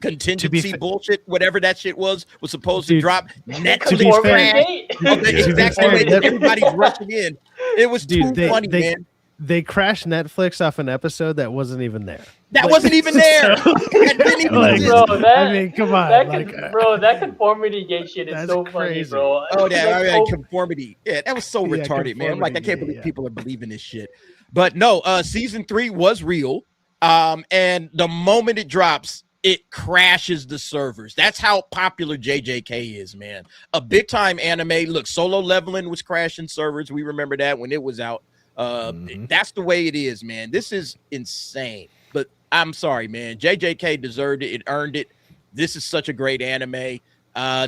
contingency bullshit, whatever that shit was supposed to drop. Netflix crashed. Exactly. Everybody's rushing in. It was too funny, man. They crashed Netflix off an episode that wasn't even there. That wasn't even there. That didn't even I mean, come on. That conformity gate shit is so funny, bro. Oh, conformity. Yeah, that was so retarded, man. I'm like, I can't believe people are believing this shit. But no, season 3 was real. And the moment it drops, it crashes the servers. That's how popular JJK is, man. A big time anime. Look, Solo Leveling was crashing servers. We remember that when it was out. That's the way it is, man. This is insane. But I'm sorry, man. JJK deserved it. It earned it. This is such a great anime.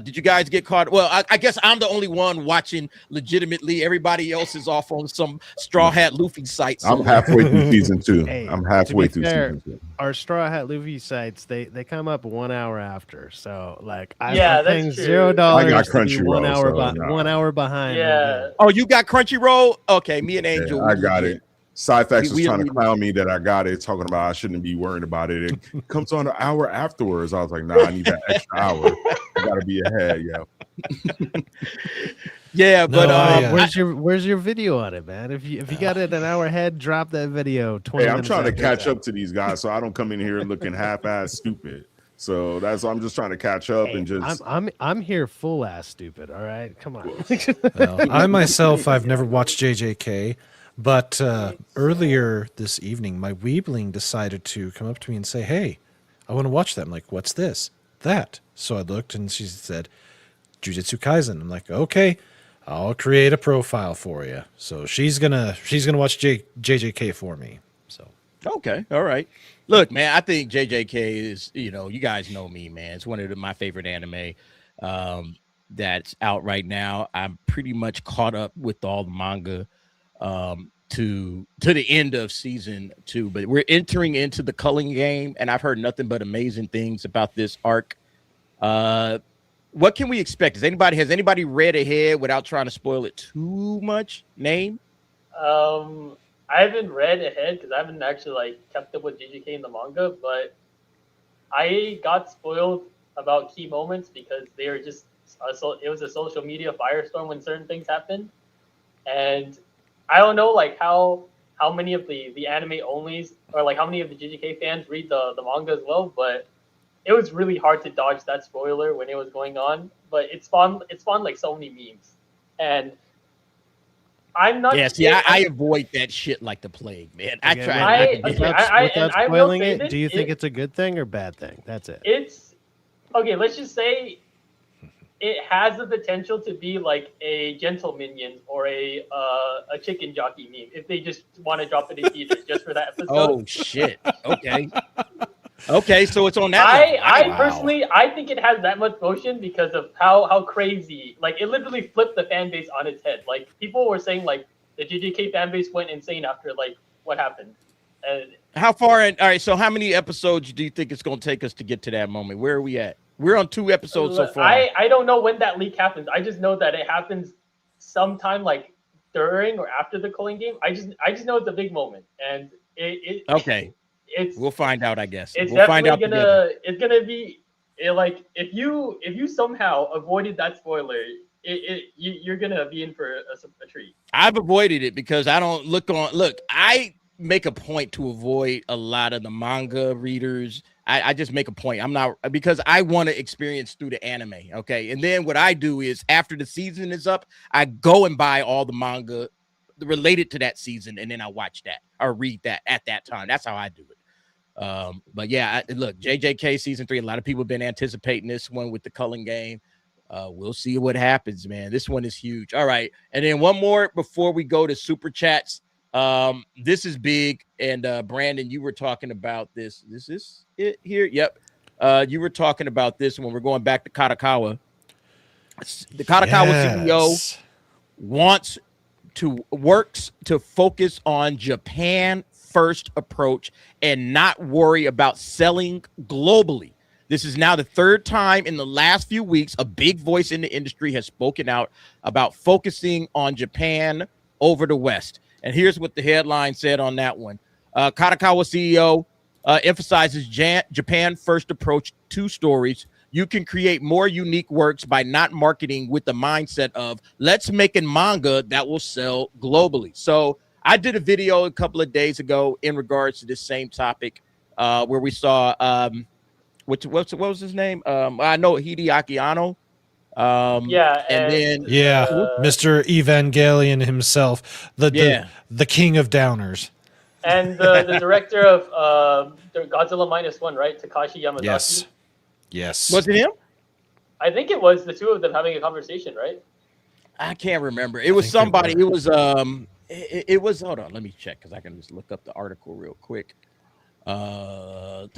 Did you guys get caught? Well, I guess I'm the only one watching legitimately. Everybody else is off on some Straw Hat Luffy site. I'm halfway through season 2. I'm halfway through season 2. Our Straw Hat Luffy sites, they come up 1 hour after. So like I'm paying $0. I got Crunchyroll. 1 hour behind. Yeah. Oh, you got Crunchyroll? Okay, me and Angel. I got it. Sci-Fax was trying to clown me that I got it, talking about I shouldn't be worried about it. It comes on an hour afterwards. I was like, nah, I need that extra hour. I gotta be ahead, Yeah, but where's your video on it, man? If you got it an hour ahead, drop that video 20 minutes. I'm trying to catch up to these guys, so I don't come in here looking half-ass stupid. So I'm just trying to catch up and just. I'm here full ass stupid. All right, come on. Well, I myself, I've never watched JJK. But earlier this evening, my weebling decided to come up to me and say, hey, I want to watch that. I'm like, what's this? That. So I looked and she said, Jujutsu Kaisen. I'm like, okay, I'll create a profile for you. So she's gonna watch JJK for me. So okay, all right. Look, man, I think JJK is, you guys know me, man. It's one of my favorite anime that's out right now. I'm pretty much caught up with all the manga. to the end of season 2. But we're entering into the culling game, and I've heard nothing but amazing things about this arc. What can we expect? Has anybody read ahead without trying to spoil it too much? Name? I haven't read ahead because I haven't actually like kept up with JJK in the manga, but I got spoiled about key moments because they were just it was a social media firestorm when certain things happened, and I don't know like how many of the anime onlys or like how many of the JJK fans read the manga as well, but it was really hard to dodge that spoiler when it was going on. But it spawned like so many memes, and I'm not. Yeah, see, I avoid that shit like the plague, man. I try. Without spoiling it, do you think it's a good thing or bad thing? That's it. It's okay. Let's just say it has the potential to be like a Gentle Minions or a chicken jockey meme if they just want to drop it in theaters just for that episode. Oh shit! Okay. Okay, so it's on that. I personally, I think it has that much motion because of how crazy, like it literally flipped the fan base on its head. Like people were saying, like the JJK fan base went insane after like what happened. And how far in? All right, so how many episodes do you think it's going to take us to get to that moment? Where are we at? We're on 2 episodes so far. I don't know when that leak happens. I just know that it happens sometime like during or after the culling game. I just know it's a big moment, and it okay. We'll find out, I guess. It's we'll definitely find out it's gonna be like if you somehow avoided that spoiler, you're gonna be in for a treat. I've avoided it because I don't look. I make a point to avoid a lot of the manga readers. I just make a point. I'm not, because I want to experience through the anime. Okay, and then what I do is after the season is up, I go and buy all the manga related to that season, and then I watch that or read that at that time. That's how I do it. But yeah, look, JJK season 3, a lot of people have been anticipating this one with the culling game. We'll see what happens, man. This one is huge. All right, and then one more before we go to super chats. This is big, and Brandon, you were talking about this. This is it here. Yep. You were talking about this when we're going back to Kadokawa. The Kadokawa CEO works to focus on Japan first approach and not worry about selling globally. This is now the 3rd time in the last few weeks a big voice in the industry has spoken out about focusing on Japan over the West. And here's what the headline said on that one. Kadokawa CEO emphasizes Japan first approach 2 stories. You can create more unique works by not marketing with the mindset of let's make a manga that will sell globally. So I did a video a couple of days ago in regards to this same topic, where we saw what was his name? I know Hideaki Anno. Mr. Evangelion himself, the king of downers, and the director of Godzilla -1, right? Takashi Yamazaki. Yes. Was it him? I think it was the 2 of them having a conversation, right? I can't remember. It was somebody. It was It was, hold on, let me check because I can just look up the article real quick. Let's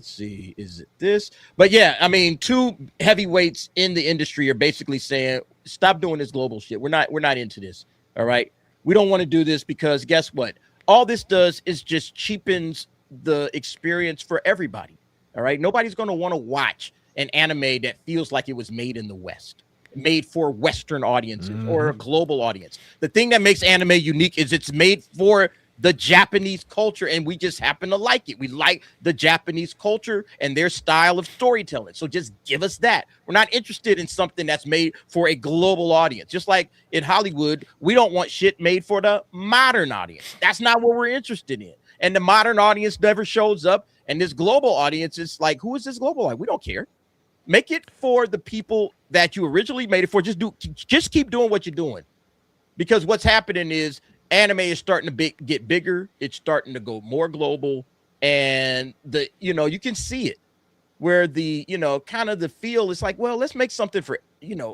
see, is it this? But yeah, I mean, 2 heavyweights in the industry are basically saying, stop doing this global shit. We're not into this. All right. We don't want to do this because guess what? All this does is just cheapens the experience for everybody. All right. Nobody's going to want to watch an anime that feels like it was made in the West, made for Western audiences or a global audience. The thing that makes anime unique is it's made for the Japanese culture, and we just happen to like it. We like the Japanese culture and their style of storytelling. So just give us that. We're not interested in something that's made for a global audience. Just like in Hollywood, we don't want shit made for the modern audience. That's not what we're interested in. And the modern audience never shows up. And this global audience is like, who is this global audience? We don't care. Make it for the people that you originally made it for. Just keep doing what you're doing. Because what's happening is anime is starting to get bigger. It's starting to go more global. And you can see it where the, kind of the feel is like, well, let's make something for,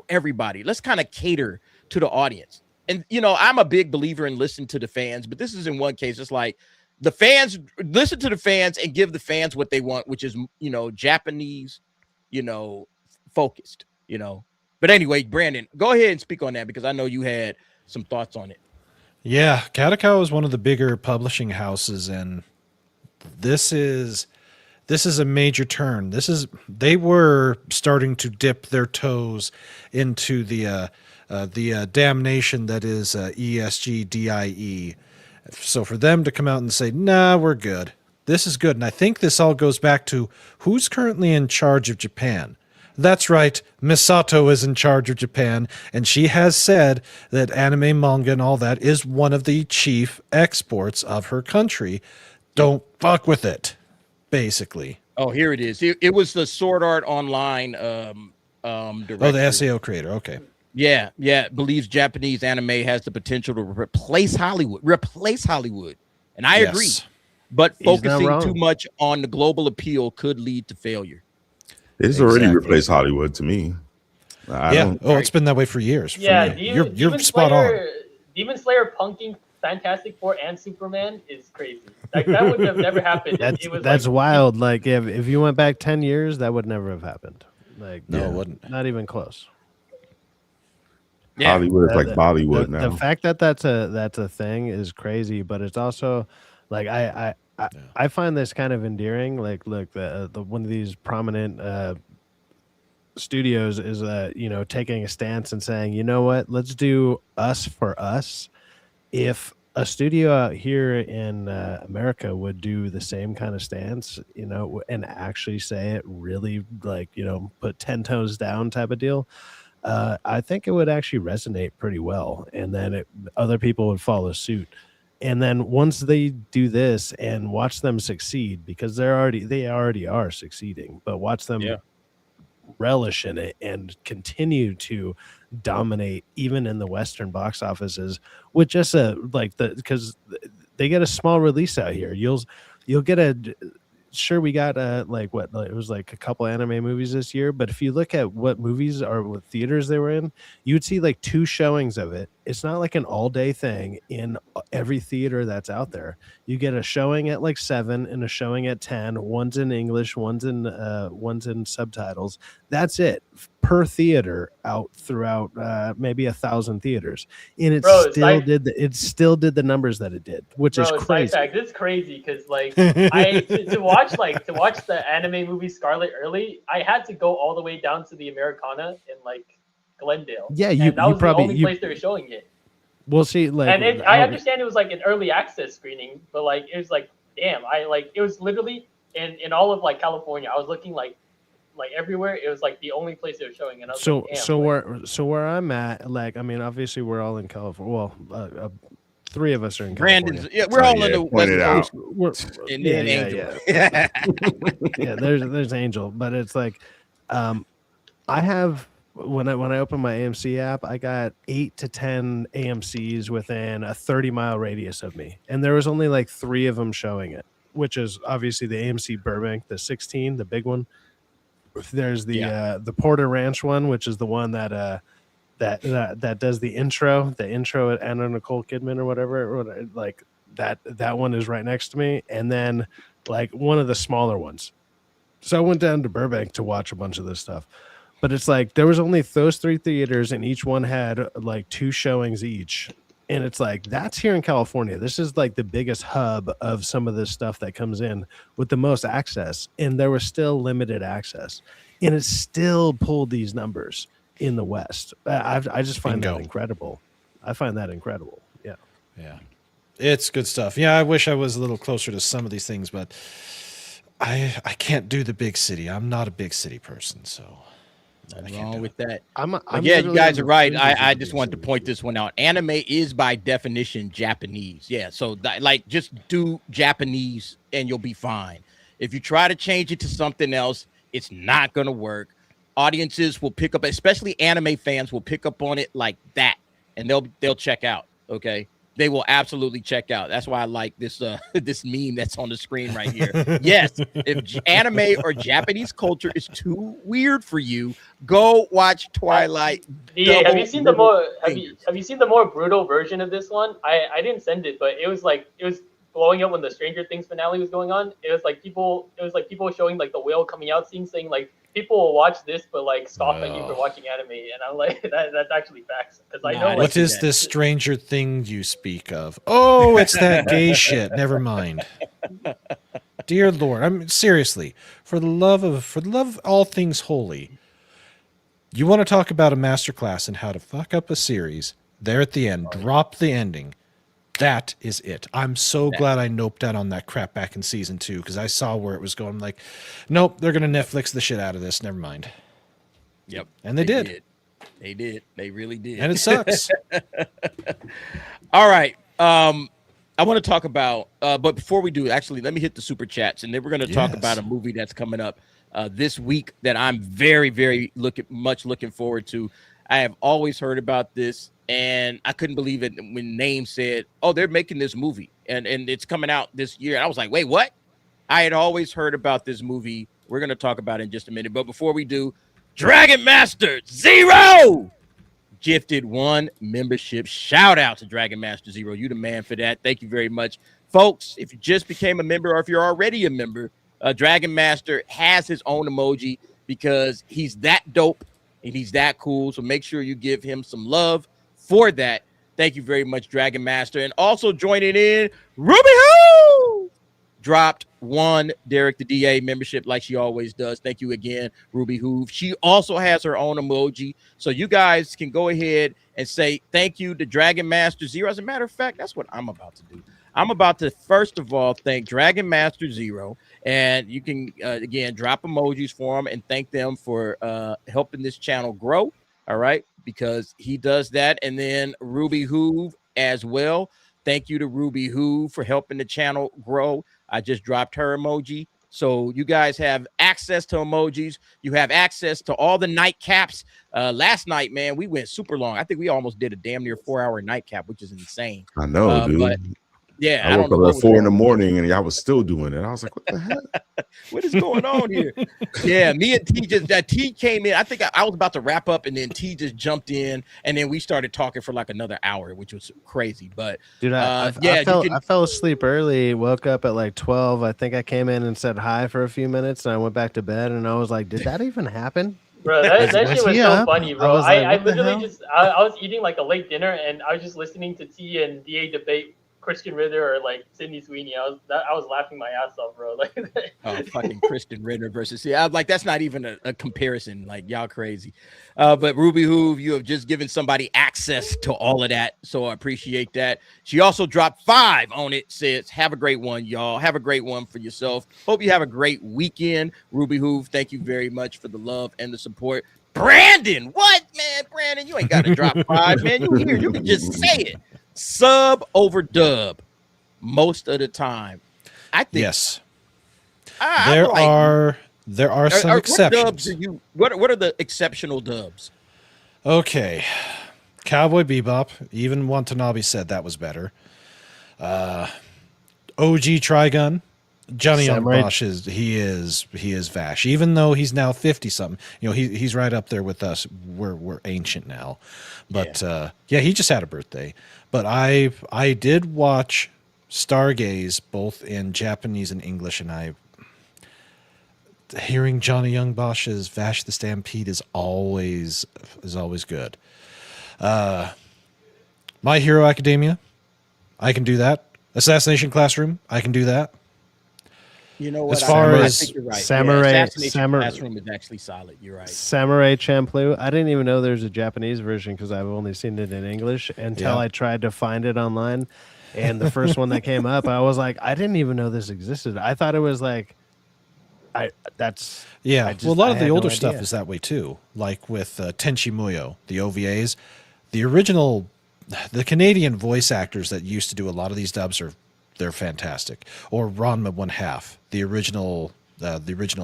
everybody. Let's kind of cater to the audience. And, I'm a big believer in listen to the fans, but this is in one case, it's like the fans listen to the fans and give the fans what they want, which is, Japanese, focused, But anyway, Brandon, go ahead and speak on that because I know you had some thoughts on it. Yeah, Kadokawa is one of the bigger publishing houses, and this is a major turn. They were starting to dip their toes into the damnation that is ESG-DIE. So for them to come out and say, "Nah, we're good. This is good," and I think this all goes back to who's currently in charge of Japan. That's right, Misato is in charge of Japan, and she has said that anime, manga, and all that is one of the chief exports of her country. Don't fuck with it, basically. Oh, here it is. It was the Sword Art Online director. Oh, the SAO creator. Okay. Yeah. Believes Japanese anime has the potential to replace Hollywood. And I agree. But focusing too much on the global appeal could lead to failure. It's already replaced Hollywood to me. It's been that way for years. Yeah, you're spot on. Demon Slayer punking Fantastic Four and Superman is crazy. Like that would have never happened. That's wild. Like if you went back 10 years, that would never have happened. Like no, it wouldn't. Not even close. Yeah. Hollywood is like Bollywood now. The fact that that's a thing is crazy, but it's also like I find this kind of endearing. Like, look, the one of these prominent studios is taking a stance and saying, you know what, let's do us for us. If a studio out here in America would do the same kind of stance, and actually say it really, like, put 10 toes down type of deal, I think it would actually resonate pretty well, and then other people would follow suit. And then once they do this and watch them succeed, because they already are succeeding, but watch them relish in it and continue to dominate even in the Western box offices with just because they get a small release out here. You'll get we got it was like a couple anime movies this year, but if you look at what movies or what theaters they were in, you would see like 2 showings of it. It's not like an all-day thing in every theater that's out there. You get a showing at like 7 and a showing at 10. One's in English, one's in subtitles. That's it per theater out throughout maybe 1,000 theaters, and it still did the numbers that it did, which is crazy. It's crazy because like to watch the anime movie Scarlet Early, I had to go all the way down to the Americana in like Glendale. Yeah, that was the only place they were showing it. We'll see. Like, and I understand it was like an early access screening, but like it was like, damn, it was literally in all of like California. I was looking like everywhere. It was like the only place they were showing. And I was like, damn, where I'm at, like, I mean, obviously we're all in California. Well, 3 of us are in Brandon's, California. we're all in the West Coast. Angel. Yeah, there's Angel, but it's like, I have. When I open my AMC app, I got 8 to 10 AMCs within a 30-mile radius of me, and there was only like 3 of them showing it, which is obviously the AMC Burbank, the 16, the big one. There's the Porter Ranch one, which is the one that does the intro at Anna Nicole Kidman or whatever. Like that one is right next to me, and then like one of the smaller ones. So I went down to Burbank to watch a bunch of this stuff. But it's like there was only those 3 theaters, and each one had like 2 showings each. And it's like, that's here in California. This is like the biggest hub of some of this stuff that comes in with the most access. And there was still limited access. And it still pulled these numbers in the West. I just find that incredible. I find that incredible. Yeah. Yeah. It's good stuff. Yeah, I wish I was a little closer to some of these things, but I can't do the big city. I'm not a big city person, so... Nothing wrong with that. Yeah, you guys are right. I just wanted to point this one out. Anime is by definition Japanese. Yeah, so just do Japanese and you'll be fine. If you try to change it to something else, it's not going to work. Audiences will pick up, especially anime fans will pick up on it like that, and they'll check out. Okay, they will absolutely check out. That's why I like this this meme that's on the screen right here. Yes, if anime or Japanese culture is too weird for you, go watch Twilight. Yeah, have you seen the more brutal version of this one? I didn't send it, but it was blowing up when the Stranger Things finale was going on. It was like people showing like the whale coming out scene, saying like people will watch this but like scoff at you for watching anime, and I'm like, that's actually facts, because I know like, what is this stranger thing you speak of? Oh, it's that gay shit. Never mind. Dear Lord, I'm seriously, for the love of all things holy, you want to talk about a masterclass in how to fuck up a series? There at the end, drop the ending. That is it. I'm so glad I noped out on that crap back in season 2, because I saw where it was going. I'm like, nope, they're gonna Netflix the shit out of this. Never mind. Yep, and they did. They did. They really did. And it sucks. All right. I want to talk about, but before we do, actually, let me hit the super chats, and then we're going to talk about a movie that's coming up this week that I'm very, very looking forward to. I have always heard about this, and I couldn't believe it when Name said, "Oh, they're making this movie, and it's coming out this year." And I was like, "Wait, what?" I had always heard about this movie. We're going to talk about it in just a minute, but before we do, Dragon Master Zero gifted 1 membership. Shout out to Dragon Master Zero. You the man for that. Thank you very much, folks. If you just became a member, or if you're already a member, Dragon Master has his own emoji because he's that dope and he's that cool. So make sure you give him some love for that. Thank you very much, Dragon Master. And also joining in, Ruby Hoo dropped 1 Derek the DA membership like she always does. Thank you again, Ruby Hoove. She also has her own emoji. So you guys can go ahead and say thank you to Dragon Master Zero. As a matter of fact, that's what I'm about to do. I'm about to, first of all, thank Dragon Master Zero. And you can, again, drop emojis for him and thank them for helping this channel grow. All right, because he does that. And then Ruby Hoove as well. Thank you to Ruby Hoove for helping the channel grow. I just dropped her emoji. So you guys have access to emojis. You have access to all the nightcaps. Last night, man, we went super long. I think we almost did a damn near 4-hour nightcap, which is insane. I know, dude. But yeah, I woke up at 4 in the morning and y'all was still doing it. I was like, what the heck? What is going on here? Yeah, me and T came in. I think I was about to wrap up, and then T just jumped in, and then we started talking for like another hour, which was crazy. But dude, I fell asleep early, woke up at like 12. I think I came in and said hi for a few minutes, and I went back to bed, and I was like, did that even happen? Bro, that shit was so funny, bro. I like, literally I was eating like a late dinner, and I was just listening to T and DA debate Christian Ritter or like Sydney Sweeney. I was laughing my ass off, bro. Like, oh, fucking Christian Ritter versus, yeah, like that's not even a comparison. Like, y'all crazy. But Ruby Hoove, you have just given somebody access to all of that, so I appreciate that. She also dropped 5 on it. Says, "Have a great one, y'all. Have a great one for yourself. Hope you have a great weekend." Ruby Hoove, thank you very much for the love and the support. Brandon, what, man? Brandon, you ain't got to drop 5, man. You here? You can just say it. Sub over dub most of the time. I think yes. There are some exceptions. What are the exceptional dubs? Okay. Cowboy Bebop, even Watanabe said that was better. OG Trigun, Johnny Young Bosch is Vash, even though he's now 50 something. You know, he's right up there with us. We're ancient now. But yeah, he just had a birthday. But I did watch Stargaze both in Japanese and English, and hearing Johnny Young Bosch's Vash the Stampede is always good. My Hero Academia, I can do that. Assassination Classroom, I can do that. You know what? As far I as think you're right. Samurai Classroom is actually solid. You're right. Samurai Champloo. I didn't even know there's a Japanese version because I've only seen it in English until I tried to find it online. And the first one that came up, I was like, I didn't even know this existed. I thought it was like, well, a lot of the older stuff is that way too. Like with Tenchi Muyo, the OVAs, the Canadian voice actors that used to do a lot of these dubs they're fantastic. Or Ranma 1/2, the original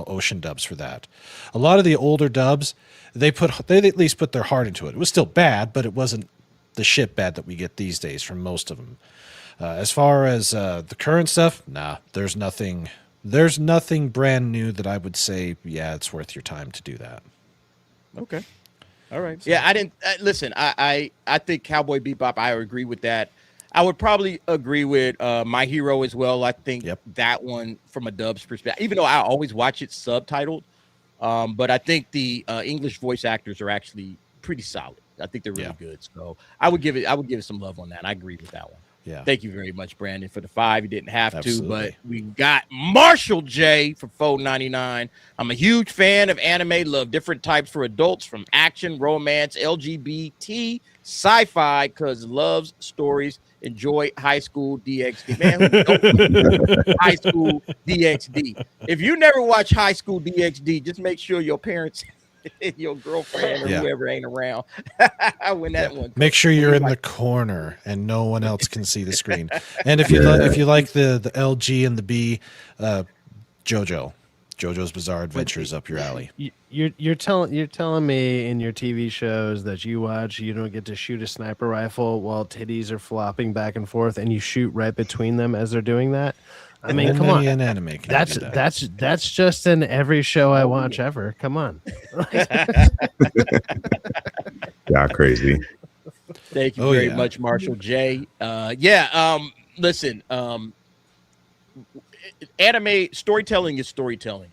Ocean dubs for that. A lot of the older dubs, they at least put their heart into it. It was still bad, but it wasn't the shit bad that we get these days from most of them. As far as the current stuff, nah, there's nothing brand new that I would say, yeah, it's worth your time to do that. Okay. All right. So. Yeah, I didn't listen. I think Cowboy Bebop, I agree with that. I would probably agree with My Hero as well. I think that one from a dub's perspective, even though I always watch it subtitled, But I think the English voice actors are actually pretty solid. I think they're really good. So I would give it some love on that. I agree with that one. Yeah. Thank you very much, Brandon, for the 5. You didn't have Absolutely. to, but we got Marshall J for $4.99. I'm a huge fan of anime, love different types for adults from action, romance, LGBT, sci-fi, because loves stories. Enjoy High School DxD. Man, who don't High School DxD? If you never watch High School DxD, just make sure your parents, your girlfriend, or whoever ain't around when that one. Make sure you're in the corner and no one else can see the screen. And if you like the LG and the B, JoJo's Bizarre Adventures up your alley. You're telling me in your TV shows that you watch, you don't get to shoot a sniper rifle while titties are flopping back and forth, and you shoot right between them as they're doing that. I mean, come on. An anime can do that. That's just in every show I watch ever. Come on. Yeah, crazy. Thank you very much, Marshall J. Listen, anime storytelling is storytelling.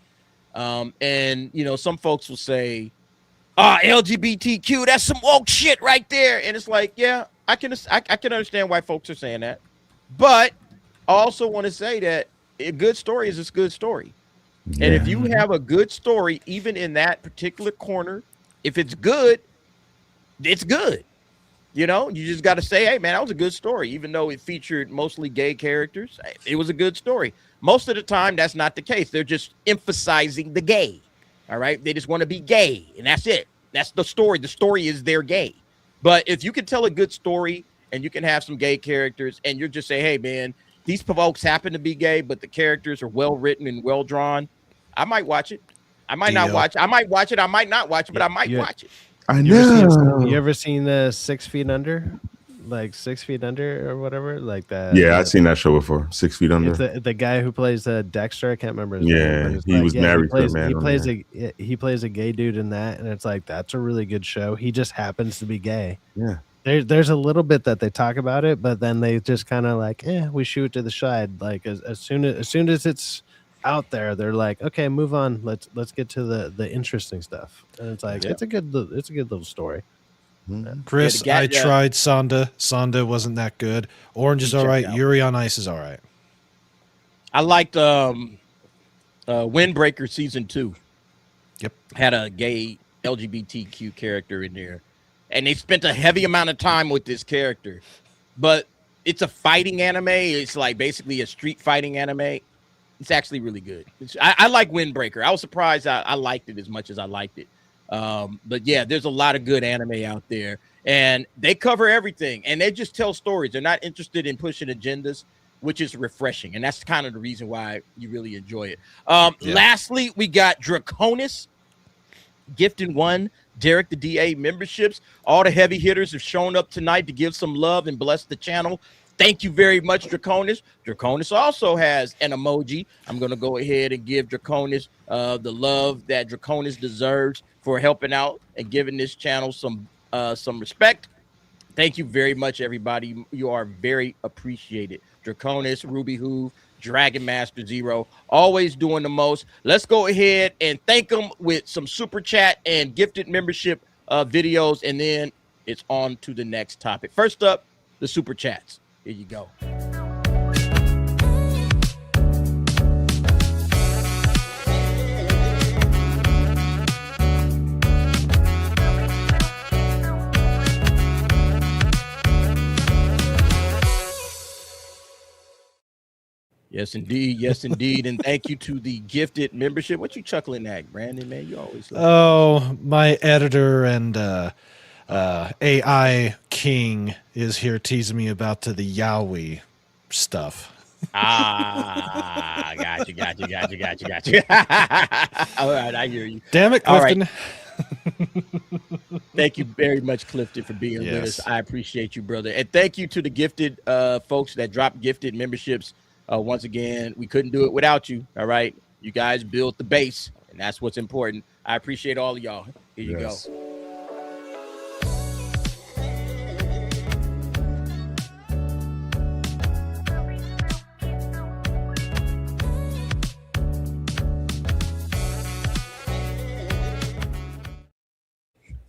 And you know, some folks will say, LGBTQ, that's some woke shit right there. And it's like, yeah, I can understand why folks are saying that. But I also want to say that a good story is a good story. And if you have a good story, even in that particular corner, if it's good, it's good. You know, you just got to say, hey, man, that was a good story. Even though it featured mostly gay characters, it was a good story. Most of the time, that's not the case. They're just emphasizing the gay. All right. They just want to be gay. And that's it. That's the story. The story is they're gay. But if you can tell a good story and you can have some gay characters and you're just say, hey, man, these folks happen to be gay, but the characters are well written and well drawn, I might watch it. I might not watch it. I might watch it. I might not watch it, but I might watch it. I know. You ever seen the 6 Feet Under? Like 6 Feet Under or whatever? Like that. Yeah, I've seen that show before. 6 Feet Under. The guy who plays Dexter, I can't remember his name. He was married to a man. He plays a gay dude in that, and it's like, that's a really good show. He just happens to be gay. Yeah. There's a little bit that they talk about it, but then they just kind of like, we shoot to the side. Like as soon as it's out there, they're like, okay, move on. Let's get to the interesting stuff. And it's like it's a good little story. Chris, I tried Sonda. Sonda wasn't that good. Orange is all right. Yuri on Ice is all right. I liked Windbreaker season 2. Yep, had a gay LGBTQ character in there. And they spent a heavy amount of time with this character, but it's a fighting anime. It's like basically a street fighting anime. It's actually really good. I like Windbreaker. I was surprised I liked it as much as I liked it. But yeah, there's a lot of good anime out there, and they cover everything, and they just tell stories. They're not interested in pushing agendas, which is refreshing, and that's kind of the reason why you really enjoy it. Lastly, we got Draconis, gifting 1 Derek the DA memberships. All the heavy hitters have shown up tonight to give some love and bless the channel. Thank you very much, Draconis. Draconis also has an emoji. I'm going to go ahead and give Draconis the love that Draconis deserves for helping out and giving this channel some respect. Thank you very much, everybody. You are very appreciated. Draconis, Ruby Hoo, Dragon Master Zero, always doing the most. Let's go ahead and thank them with some super chat and gifted membership videos, and then it's on to the next topic. First up, the super chats. Here you go. Yes, indeed. Yes, indeed. And thank you to the gifted membership. What you chuckling at, Brandon, man? You always my editor and AI King is here teasing me about the Yowie stuff. Got you. All right, I hear you. Damn it, Clifton. Right. Thank you very much, Clifton, for being with us. I appreciate you, brother. And thank you to the gifted folks that dropped gifted memberships. Once again, we couldn't do it without you. All right. You guys built the base, and that's what's important. I appreciate all of y'all. Here you go.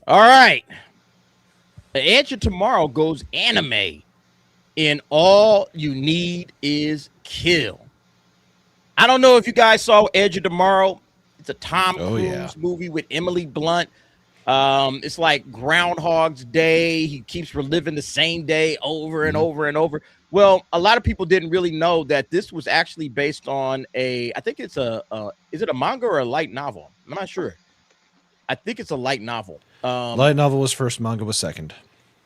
All right. The Edge of Tomorrow goes anime in All You Need Is Kill. I don't know if you guys saw Edge of Tomorrow. It's a Tom Cruise movie with Emily Blunt. It's like Groundhog's Day. He keeps reliving the same day over and over and over. Well, a lot of people didn't really know that this was actually based on I think it's is it a manga or a light novel? I'm not sure. I think it's a light novel. Light novel was first, manga was second.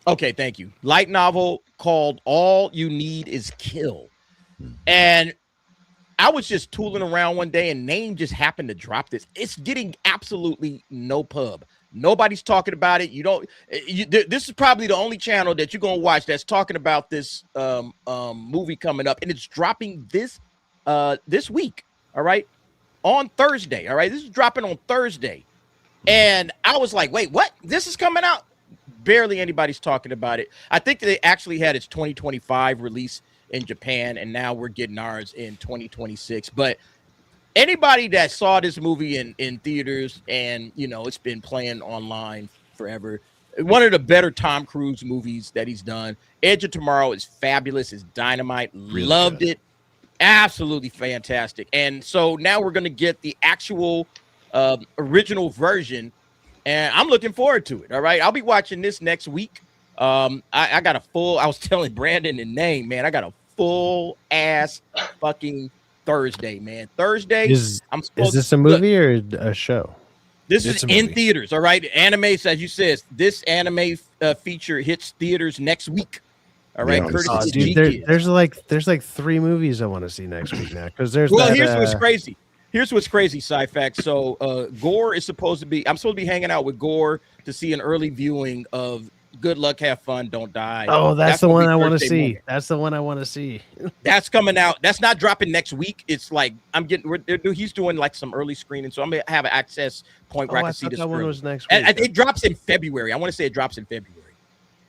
Okay, thank you. Light novel called All You Need Is Kill. And I was just tooling around one day and Name just happened to drop this. It's getting absolutely no pub. Nobody's talking about it. This is probably the only channel that you're going to watch that's talking about this movie coming up. And it's dropping this week. All right. On Thursday. All right. This is dropping on Thursday. And I was like, wait, what? This is coming out? Barely anybody's talking about it. I think they actually had its 2025 release in Japan, and now we're getting ours in 2026. But anybody that saw this movie in theaters, and it's been playing online forever, one of the better Tom Cruise movies that he's done. Edge of Tomorrow is fabulous. It's dynamite. Really loved it. Absolutely fantastic. And so now we're going to get the actual original version. And I'm looking forward to it. All right. I'll be watching this next week. I got a full, I was telling Brandon and Name, man, I got a full ass fucking Thursday, man. Thursday. Is this a movie or a show? This is in theaters. All right. Anime, as you said, this anime feature hits theaters next week. All right. Dude, there's like 3 movies I want to see next week now. Because here's what's crazy. Here's what's crazy, Sci-Fact. So Gore is I'm supposed to be hanging out with Gore to see an early viewing of Good Luck, Have Fun, Don't Die. Oh, that's the one I want to see. Morning. That's the one I want to see. That's coming out. That's not dropping next week. It's like he's doing like some early screening. So I'm going to have an access point where I can see this. That one was next week. And it drops in February. I want to say it drops in February.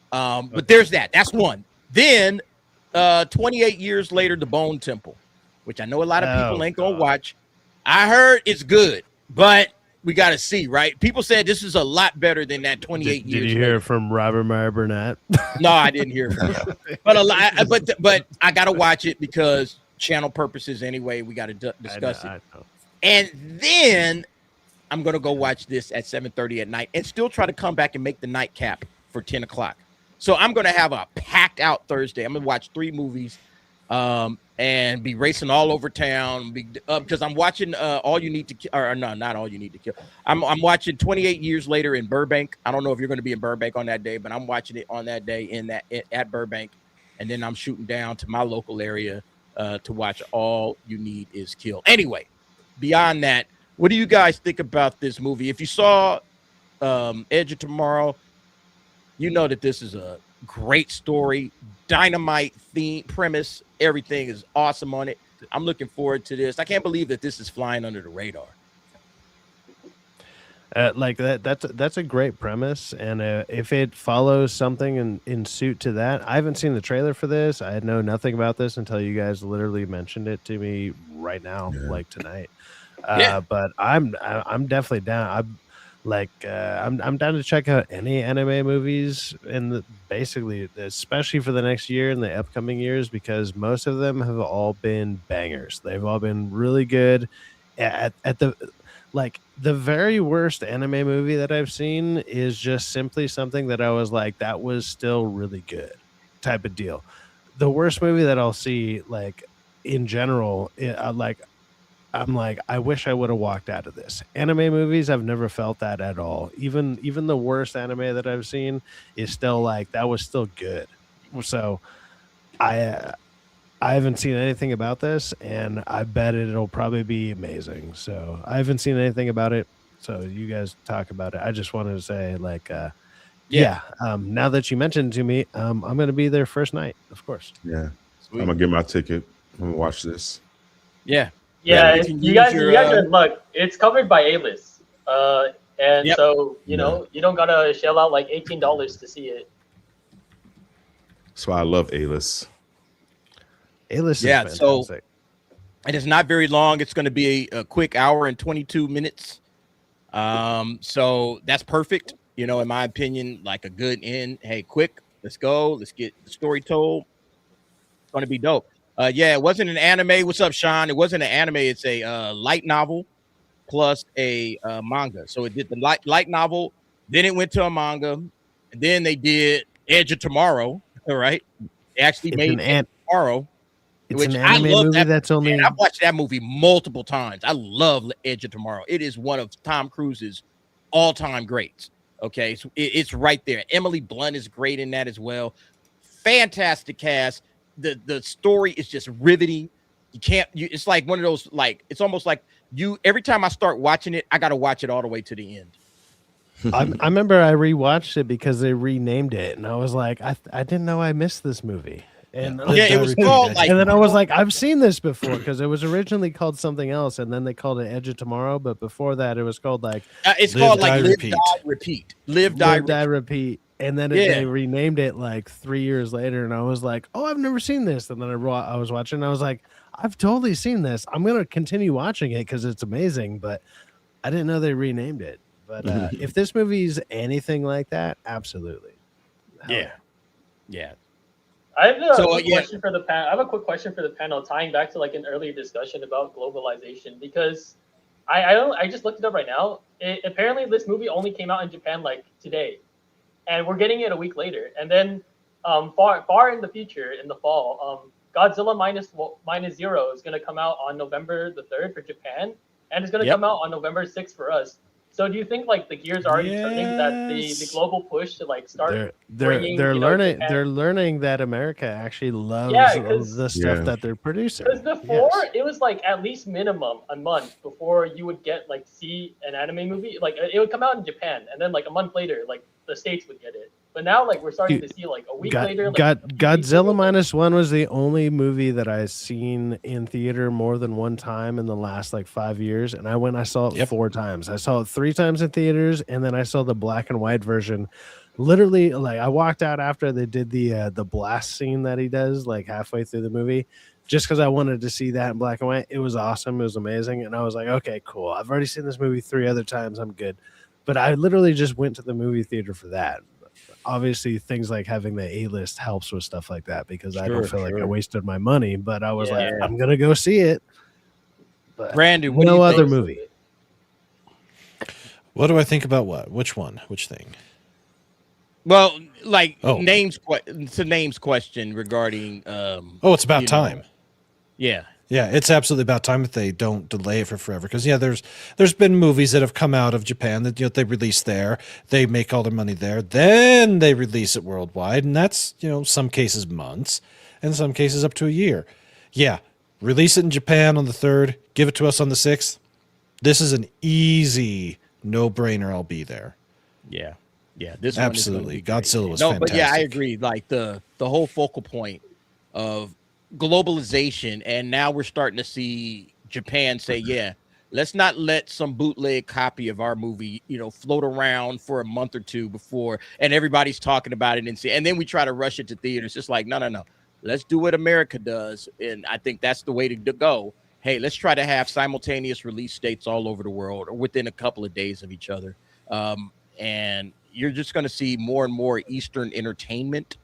But there's that. That's one. Then 28 years later, The Bone Temple, which I know a lot of people ain't going to watch. I heard it's good, but we got to see, right? People said this is a lot better than that 28 years. Did you hear from Robert Meyer Burnett? No, I didn't hear from him. But I got to watch it because channel purposes anyway. We got to discuss it. I know. And then I'm going to go watch this at 7:30 at night and still try to come back and make the nightcap for 10 o'clock. So I'm going to have a packed out Thursday. I'm going to watch 3 movies. And be racing all over town because I'm watching All You Need to Kill, or no, not All You Need to Kill. I'm watching 28 Years Later in Burbank. I don't know if you're going to be in Burbank on that day, but I'm watching it on that day at Burbank, and then I'm shooting down to my local area to watch All You Need Is Kill. Anyway, beyond that, what do you guys think about this movie? If you saw Edge of Tomorrow, you know that this is a great story, dynamite theme, premise, everything is awesome on it. I'm looking forward to this. I can't believe that this is flying under the radar. Like that's a great premise, and if it follows something in suit to that, I haven't seen the trailer for this. I know nothing about this until you guys literally mentioned it to me right now, like tonight. But I'm definitely down. I'm down to check out any anime movies basically, especially for the next year and the upcoming years, because most of them have all been bangers. They've all been really good. At the very worst anime movie that I've seen is just simply something that I was like, that was still really good type of deal. The worst movie that I'll see, like in general, I'm like, I wish I would have walked out of this. Anime movies, I've never felt that at all. Even the worst anime that I've seen is still like, that was still good. So I haven't seen anything about this, and I bet it'll probably be amazing. So I haven't seen anything about it. So you guys talk about it. I just wanted to say, now that you mentioned it to me, I'm going to be there first night, of course. Yeah. Sweet. I'm going to get my ticket and watch this. Yeah. Yeah, you guys are luck. It's covered by A-List, so you don't gotta shell out like $18 to see it. That's why I love A-List. A-List, is fantastic. So it is not very long. It's going to be a quick hour and 22 minutes. So that's perfect. You know, in my opinion, like a good end. Hey, quick, let's go. Let's get the story told. It's going to be dope. Yeah, it wasn't an anime. What's up, Sean? It wasn't an anime. It's a light novel plus a manga. So it did the light novel, then it went to a manga, and then they did Edge of Tomorrow. All right, they actually made Edge of Tomorrow. It's an anime movie that's only. I've watched that movie multiple times. I love Edge of Tomorrow. It is one of Tom Cruise's all-time greats. Okay, so it's right there. Emily Blunt is great in that as well. Fantastic cast. The story is just riveting. It's like one of those, like, it's almost like every time I start watching it, I got to watch it all the way to the end. I remember I rewatched it because they renamed it, and I was like, I didn't know I missed this movie. And it was called like, and then I was like, I've seen this before because it was originally called something else, and then they called it Edge of Tomorrow. But before that, it was called like it's called like Live, Die, Repeat. Live, Die, Repeat. And then they renamed it like 3 years later, and I was like, oh, I've never seen this. And then I was watching, and I was like, I've totally seen this. I'm gonna continue watching it because it's amazing, but I didn't know they renamed it. But if this movie's anything like that, absolutely. Yeah. I have a quick question for the panel. I have a quick question for the panel, tying back to like an earlier discussion about globalization, because I just looked it up right now. Apparently, this movie only came out in Japan like today, and we're getting it a week later. And then far in the future, in the fall, Godzilla minus Zero is going to come out on November the 3rd for Japan, and it's going to come out on November 6th for us. So do you think like the gears are already turning, that the global push to like start they're learning that America actually loves the stuff that they're producing. Because before it was like at least minimum a month before you would get like see an anime movie. Like it would come out in Japan, and then like a month later, like the States would get it. But now like we're starting to see like a week later. Like, Godzilla Minus One was the only movie that I've seen in theater more than one time in the last like 5 years, and I saw it 4 times. I saw it 3 times in theaters, and then I saw the black and white version. Literally, like I walked out after they did the blast scene that he does like halfway through the movie, just because I wanted to see that in black and white. It was awesome. It was amazing, and I was like, okay, cool. I've already seen this movie 3 other times. I'm good. But I literally just went to the movie theater for that. Obviously, things like having the A-list helps with stuff like that, because I don't feel like I wasted my money. But I was like, I'm gonna go see it. But Brandon, no other movie. What do I think about what? Which one? Which thing? Well, like names. It's a names question regarding. It's about time. Yeah. Yeah, it's absolutely about time that they don't delay it for forever. Because there's been movies that have come out of Japan that they release there, they make all their money there, then they release it worldwide, and that's some cases months, and some cases up to a year. Yeah, release it in Japan on the 3rd, give it to us on the 6th. This is an easy no-brainer. I'll be there. Yeah, this absolutely. Godzilla was fantastic. But yeah, I agree. Like the whole focal point of globalization, and now we're starting to see Japan say, let's not let some bootleg copy of our movie float around for a month or two before, and everybody's talking about it, and then we try to rush it to theaters. It's like no, let's do what America does, and I think that's the way to go. Hey, let's try to have simultaneous release dates all over the world, or within a couple of days of each other, and you're just going to see more and more Eastern entertainment,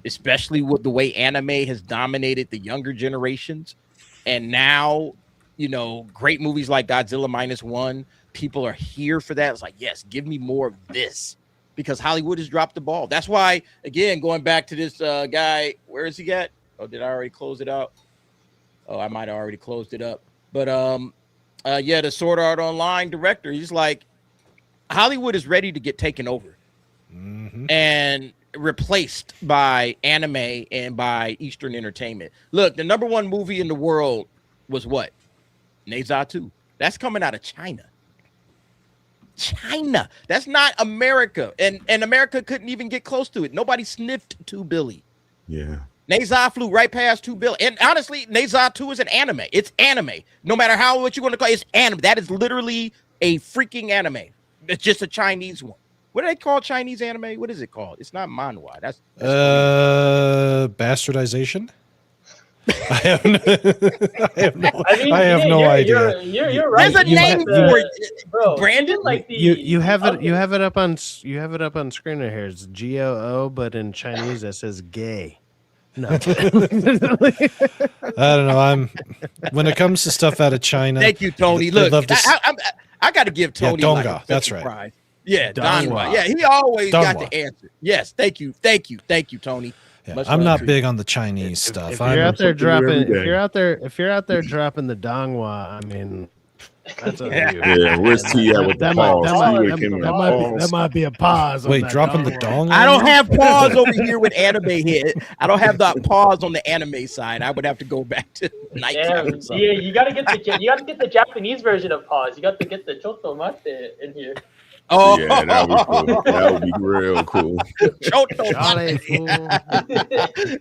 especially with the way anime has dominated the younger generations. And now, great movies like Godzilla Minus One, people are here for that. It's like, yes, give me more of this, because Hollywood has dropped the ball. That's why, again, going back to this guy, where is he at? Oh, did I already close it out? Oh, I might have already closed it up. But the Sword Art Online director, he's like, Hollywood is ready to get taken over. And replaced by anime and by Eastern entertainment. Look, the #1 movie in the world was what? Neza 2. That's coming out of China. That's not America. And America couldn't even get close to it. Nobody sniffed 2 billion. Yeah. Neza flew right past 2 billion. And honestly, Neza 2 is an anime. It's anime. No matter what you want to call it, it's anime. That is literally a freaking anime. It's just a Chinese one. What do they call Chinese anime? What is it called? It's not manhwa. That's bastardization. I have no idea. You're right. There's a name for it, bro. Brandon. Like you have it up on screen right here. It's GOO, but in Chinese that says gay. No. I don't know. When it comes to stuff out of China. Thank you, Tony. Look, I got to give Tony Donga. That's right. Prize. Yeah, Donga. Yeah, he always got the answer. Yes, thank you, Tony. Yeah, I'm not big on the Chinese stuff. If you're out there dropping the Donghua, I mean, that's on you. Yeah, where's T at with the pause? That might be a pause. Wait, dropping the dong? I don't have pause over here with anime hit. I don't have the pause on the anime side. I would have to go back to night. Yeah, you gotta get the Japanese version of pause. You got to get the choto mate in here. Oh, yeah, that would be cool. That would be real cool.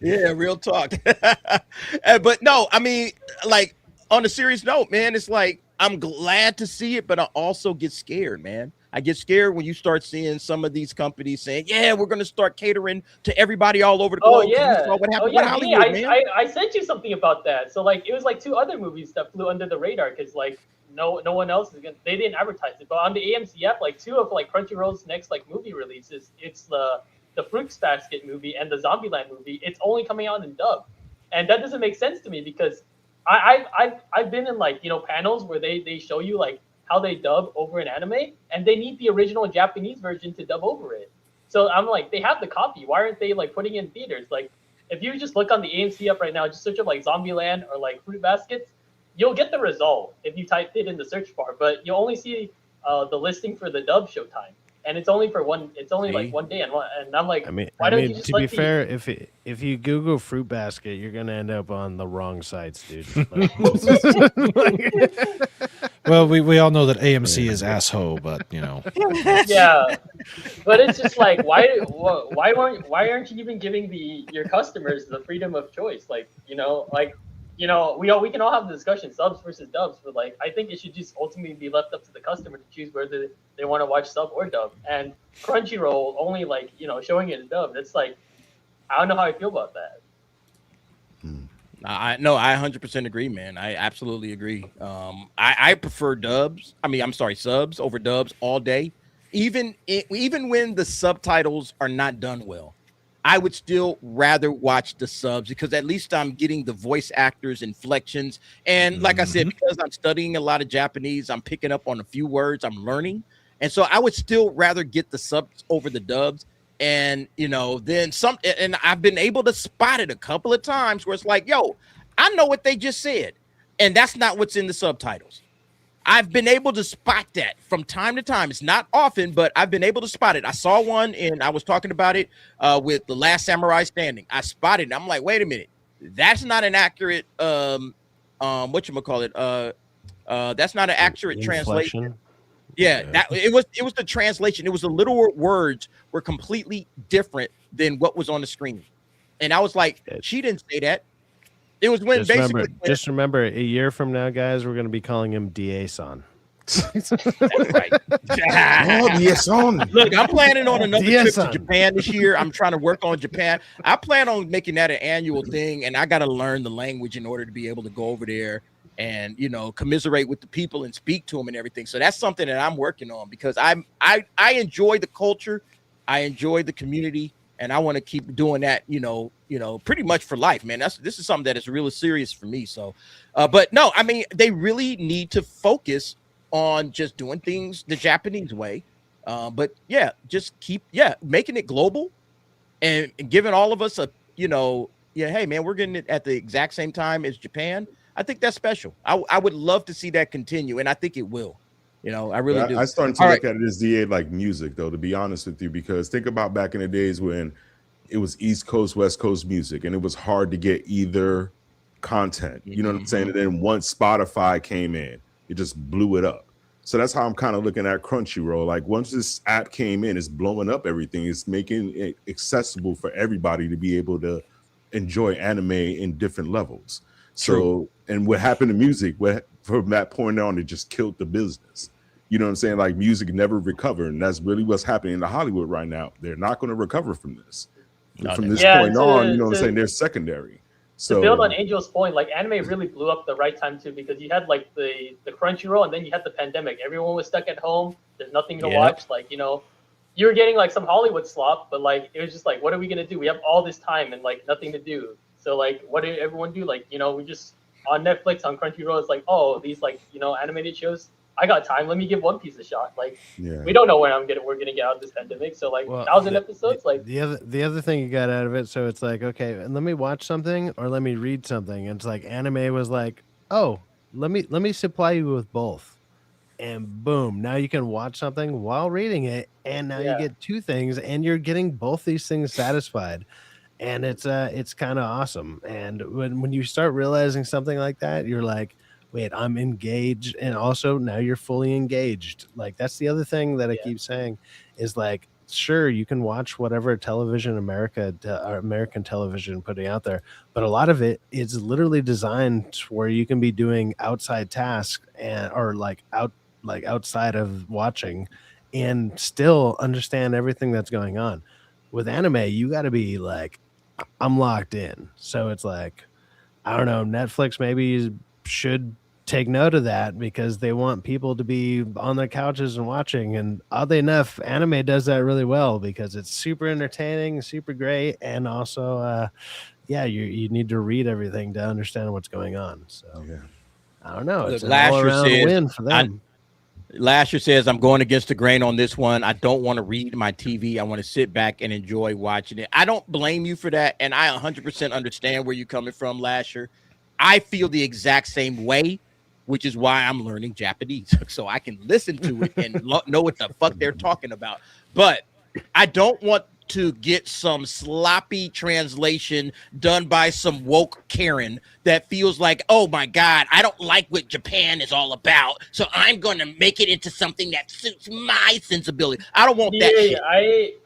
Yeah, real talk. But no, I mean, like on a serious note, man, it's like I'm glad to see it, but I also get scared, man. I get scared when you start seeing some of these companies saying, "Yeah, we're going to start catering to everybody all over the globe." Oh yeah, what happened with Hollywood, man. I sent you something about that. So like, it was like 2 other movies that flew under the radar because like no one else is they didn't advertise it. But on the AMCF, like 2 of like Crunchyroll's next like movie releases, it's the Fruits Basket movie and the Zombieland movie. It's only coming out in dub, and that doesn't make sense to me because I've been in like panels where they show you like how they dub over an anime, and they need the original Japanese version to dub over it. So I'm like, they have the copy. Why aren't they like putting it in theaters? Like, if you just look on the AMC up right now, just search up like Zombieland or like Fruit Baskets, you'll get the result if you type it in the search bar. But you'll only see the listing for the dub showtime, and it's only for one. It's only like one day, and I'm like, why don't you just to be fair, if you Google Fruit Basket, you're gonna end up on the wrong sites, dude. Well, we all know that AMC is asshole, but Yeah, but it's just like why aren't you even giving your customers the freedom of choice? Like we can all have the discussion subs versus dubs, but like I think it should just ultimately be left up to the customer to choose whether they want to watch sub or dub. And Crunchyroll only like showing it in dub. It's like I don't know how I feel about that. I 100% agree, man. I absolutely agree. I prefer subs over dubs all day. Even when the subtitles are not done well, I would still rather watch the subs because at least I'm getting the voice actors' inflections. And like I said, because I'm studying a lot of Japanese, I'm picking up on a few words I'm learning. And so I would still rather get the subs over the dubs. And, then and I've been able to spot it a couple of times where it's like, yo, I know what they just said. And that's not what's in the subtitles. I've been able to spot that from time to time. It's not often, but I've been able to spot it. I saw one and I was talking about it with The Last Samurai Standing. I spotted it. I'm like, wait a minute. That's not an accurate, whatchamacallit? That's not an accurate translation. Yeah, it was the translation. It was the literal words were completely different than what was on the screen. And I was like, she didn't say that. It was when just remember a year from now, guys, we're going to be calling him DA-san. That's right. Look, I'm planning on another trip to Japan this year. I'm trying to work on Japan. I plan on making that an annual thing, and I got to learn the language in order to be able to go over there and commiserate with the people and speak to them and everything. So that's something that I'm working on because I enjoy the culture, I enjoy the community, and I want to keep doing that. Pretty much for life, man. This is something that is really serious for me. So, but no, I mean, they really need to focus on just doing things the Japanese way. But yeah, just keep making it global and giving all of us hey man, we're getting it at the exact same time as Japan. I think that's special. I would love to see that continue, and I think it will. I really do. I started to look at it as DA like music, though, to be honest with you, because think about back in the days when it was East Coast, West Coast music, and it was hard to get either content. You know what I'm saying? And then once Spotify came in, it just blew it up. So that's how I'm kind of looking at Crunchyroll. Like once this app came in, it's blowing up everything. It's making it accessible for everybody to be able to enjoy anime in different levels. So, and what happened to music, from that point on, it just killed the business. You know what I'm saying? Like music never recovered. And that's really what's happening in Hollywood right now. They're not going to recover from this. From this point on, you know what I'm saying? They're secondary. to build on Angel's point, like anime really blew up the right time too, because you had like the Crunchyroll, and then you had the pandemic. Everyone was stuck at home. There's nothing to watch. Like, you know, you were getting like some Hollywood slop, but like it was just like, what are we gonna do? We have all this time and like nothing to do. So like, what did everyone do? Like, you know, we just on Netflix, on Crunchyroll, it's like, oh, these like, you know, animated shows. I got time. Let me give One Piece a shot. Like, we don't know when we're gonna get out of this pandemic. So like, 1,000 episodes. Like the other thing you got out of it. So it's like, okay, and let me watch something or let me read something. And it's like anime was like, oh, let me supply you with both, and boom, now you can watch something while reading it, and now you get two things, and you're getting both these things satisfied. And it's kind of awesome. And when you start realizing something like that, you're like, wait, I'm engaged. And also now you're fully engaged. Like, that's the other thing that I keep saying is like, sure, you can watch whatever television American television putting out there, but a lot of it is literally designed where you can be doing outside tasks or outside of watching and still understand everything that's going on. With anime, you got to be like, I'm locked in. So it's like, I don't know, Netflix maybe should take note of that, because they want people to be on their couches and watching. And oddly enough, anime does that really well, because it's super entertaining, super great, and also you need to read everything to understand what's going on. So I don't know, it's an all-around win for them. Lasher says, I'm going against the grain on this one. I don't want to read my TV. I want to sit back and enjoy watching it. I don't blame you for that, and I 100% understand where you're coming from, Lasher. I feel the exact same way, which is why I'm learning Japanese, so I can listen to it and know what the fuck they're talking about. But I don't want to get some sloppy translation done by some woke Karen that feels like, oh my God, I don't like what Japan is all about, so I'm going to make it into something that suits my sensibility. I don't want that shit.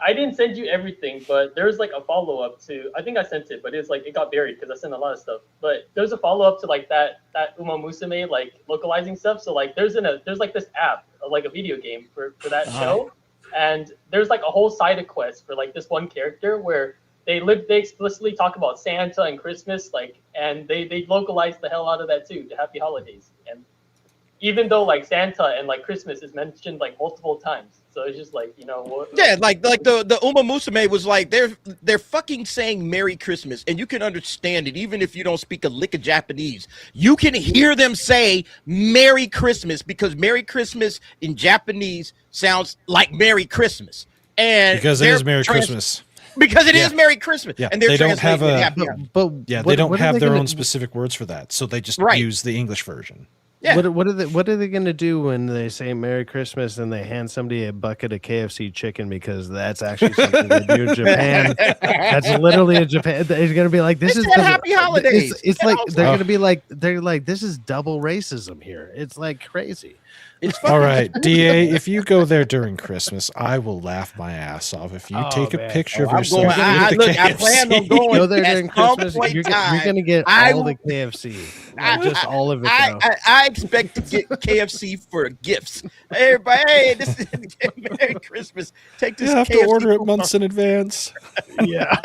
I didn't send you everything, but there's like a follow-up to, I think I sent it, but it's like, it got buried because I sent a lot of stuff. But there's a follow-up to like that Uma Musume, like localizing stuff. So like there's like this app, like a video game for that show. And there's like a whole side quest for like this one character where they explicitly talk about Santa and Christmas, like, and they localize the hell out of that too, to Happy Holidays. And even though like Santa and like Christmas is mentioned like multiple times, so it's just like, you know what? Yeah, like the Uma Musume was like, they're fucking saying Merry Christmas, and you can understand it even if you don't speak a lick of Japanese. You can hear them say Merry Christmas, because Merry Christmas in Japanese sounds like Merry Christmas, and because it is Merry Christmas. Because it is Merry Christmas, and they don't have they don't have their own specific words for that, so they just use the English version. Yeah. What are they going to do when they say Merry Christmas and they hand somebody a bucket of KFC chicken, because that's actually something they do in Japan? That's literally in Japan. It's going to be like, this is Happy Holidays. It's like they're going to be like, this is double racism here. It's like crazy. All right, DA, if you go there during Christmas, I will laugh my ass off. If you take a picture of yourself, I plan on going. Go there during Christmas. You're going to get all the KFC, just all of it. I expect to get KFC for gifts. Everybody, hey, this is Merry Christmas. Take this. You have KFC to order it months in advance. Yeah.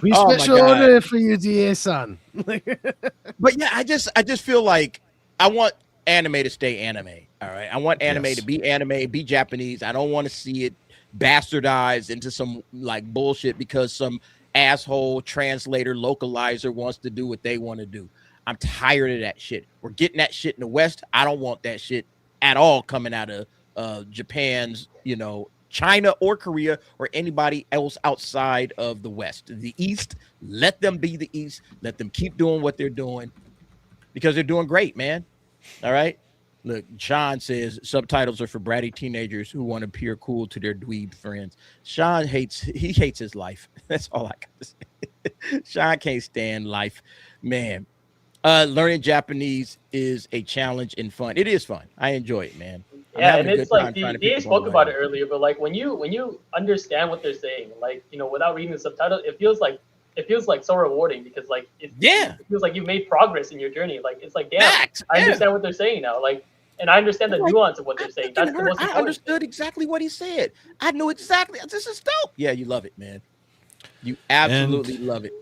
We special order it for you, DA-san. But yeah, I just feel like I want anime to stay anime. All right, I want anime to be anime, be Japanese. I don't want to see it bastardized into some like bullshit because some asshole translator localizer wants to do what they want to do. I'm tired of that shit. We're getting that shit in the West. I don't want that shit at all coming out of Japan's, China or Korea or anybody else outside of the West. The East, let them be the East. Let them keep doing what they're doing, because they're doing great, man. All right. Look, Sean says subtitles are for bratty teenagers who want to appear cool to their dweeb friends. Sean hates his life. That's all I got to say. Sean can't stand life, man. Learning Japanese is a challenge and fun. It is fun. I enjoy it, man. Yeah, and it's like DA spoke about it earlier, but like when you understand what they're saying, like, without reading the subtitle, it feels like so rewarding, because like it feels like you've made progress in your journey. Like it's like, damn, I understand what they're saying now. Like, and I understand the nuance of what they're saying. That's the most important. I understood exactly what he said. I knew exactly. This is dope. Yeah, you love it, man. You absolutely love it.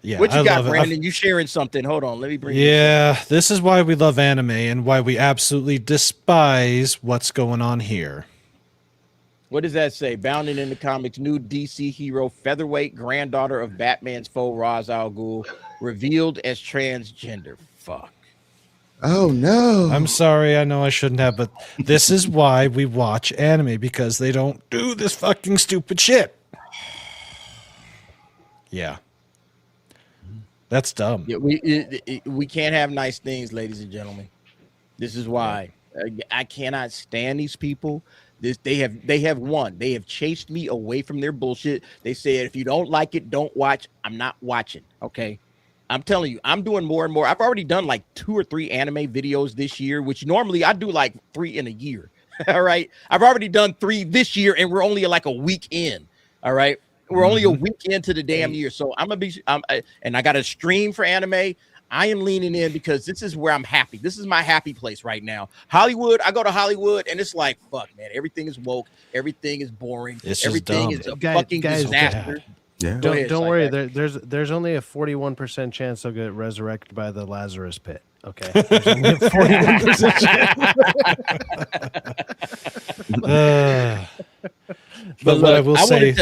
Yeah, what you I got, love it. Brandon? You sharing something? Hold on, let me bring. Yeah, this is why we love anime and why we absolutely despise what's going on here. What does that say? Bounding in the comics, new DC hero, featherweight granddaughter of Batman's foe, Ra's al Ghul, revealed as transgender. Fuck. Oh no! I'm sorry, I know I shouldn't have, but this is why we watch anime, because they don't do this fucking stupid shit. Yeah. That's dumb. Yeah, we can't have nice things, ladies and gentlemen. This is why I cannot stand these people. They have won. They have chased me away from their bullshit. They said, if you don't like it, don't watch. I'm not watching. Okay. I'm telling you, I'm doing more and more. I've already done like 2 or 3 anime videos this year, which normally I do like 3 in a year. All right. I've already done 3 this year, and we're only like a week in. All right. We're only a week into the damn year. So and I got a stream for anime. I am leaning in because this is where I'm happy. This is my happy place right now. Hollywood, I go to Hollywood and it's like, fuck, man, everything is woke. Everything is boring. Everything is a fucking disaster. Yeah. Don't worry. There's only a 41% chance they'll get resurrected by the Lazarus pit. Okay. There's only a 41% chance. But what I will say,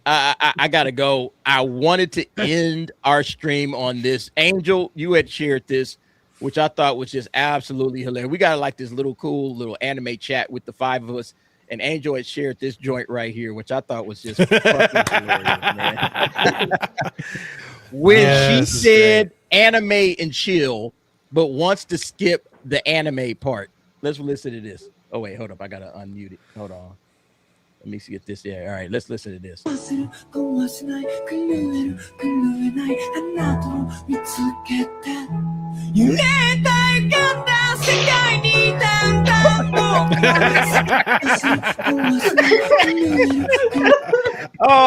I gotta go. I wanted to end our stream on this. Angel, you had shared this, which I thought was just absolutely hilarious. We got like this little cool little anime chat with the 5 of us, and Angel had shared this joint right here, which I thought was just fucking hilarious, man. When she said anime and chill, but wants to skip the anime part. Let's listen to this. Oh wait, hold up, I gotta unmute it. Hold on. Let me see if this. Yeah, all right. Let's listen to this. Oh, I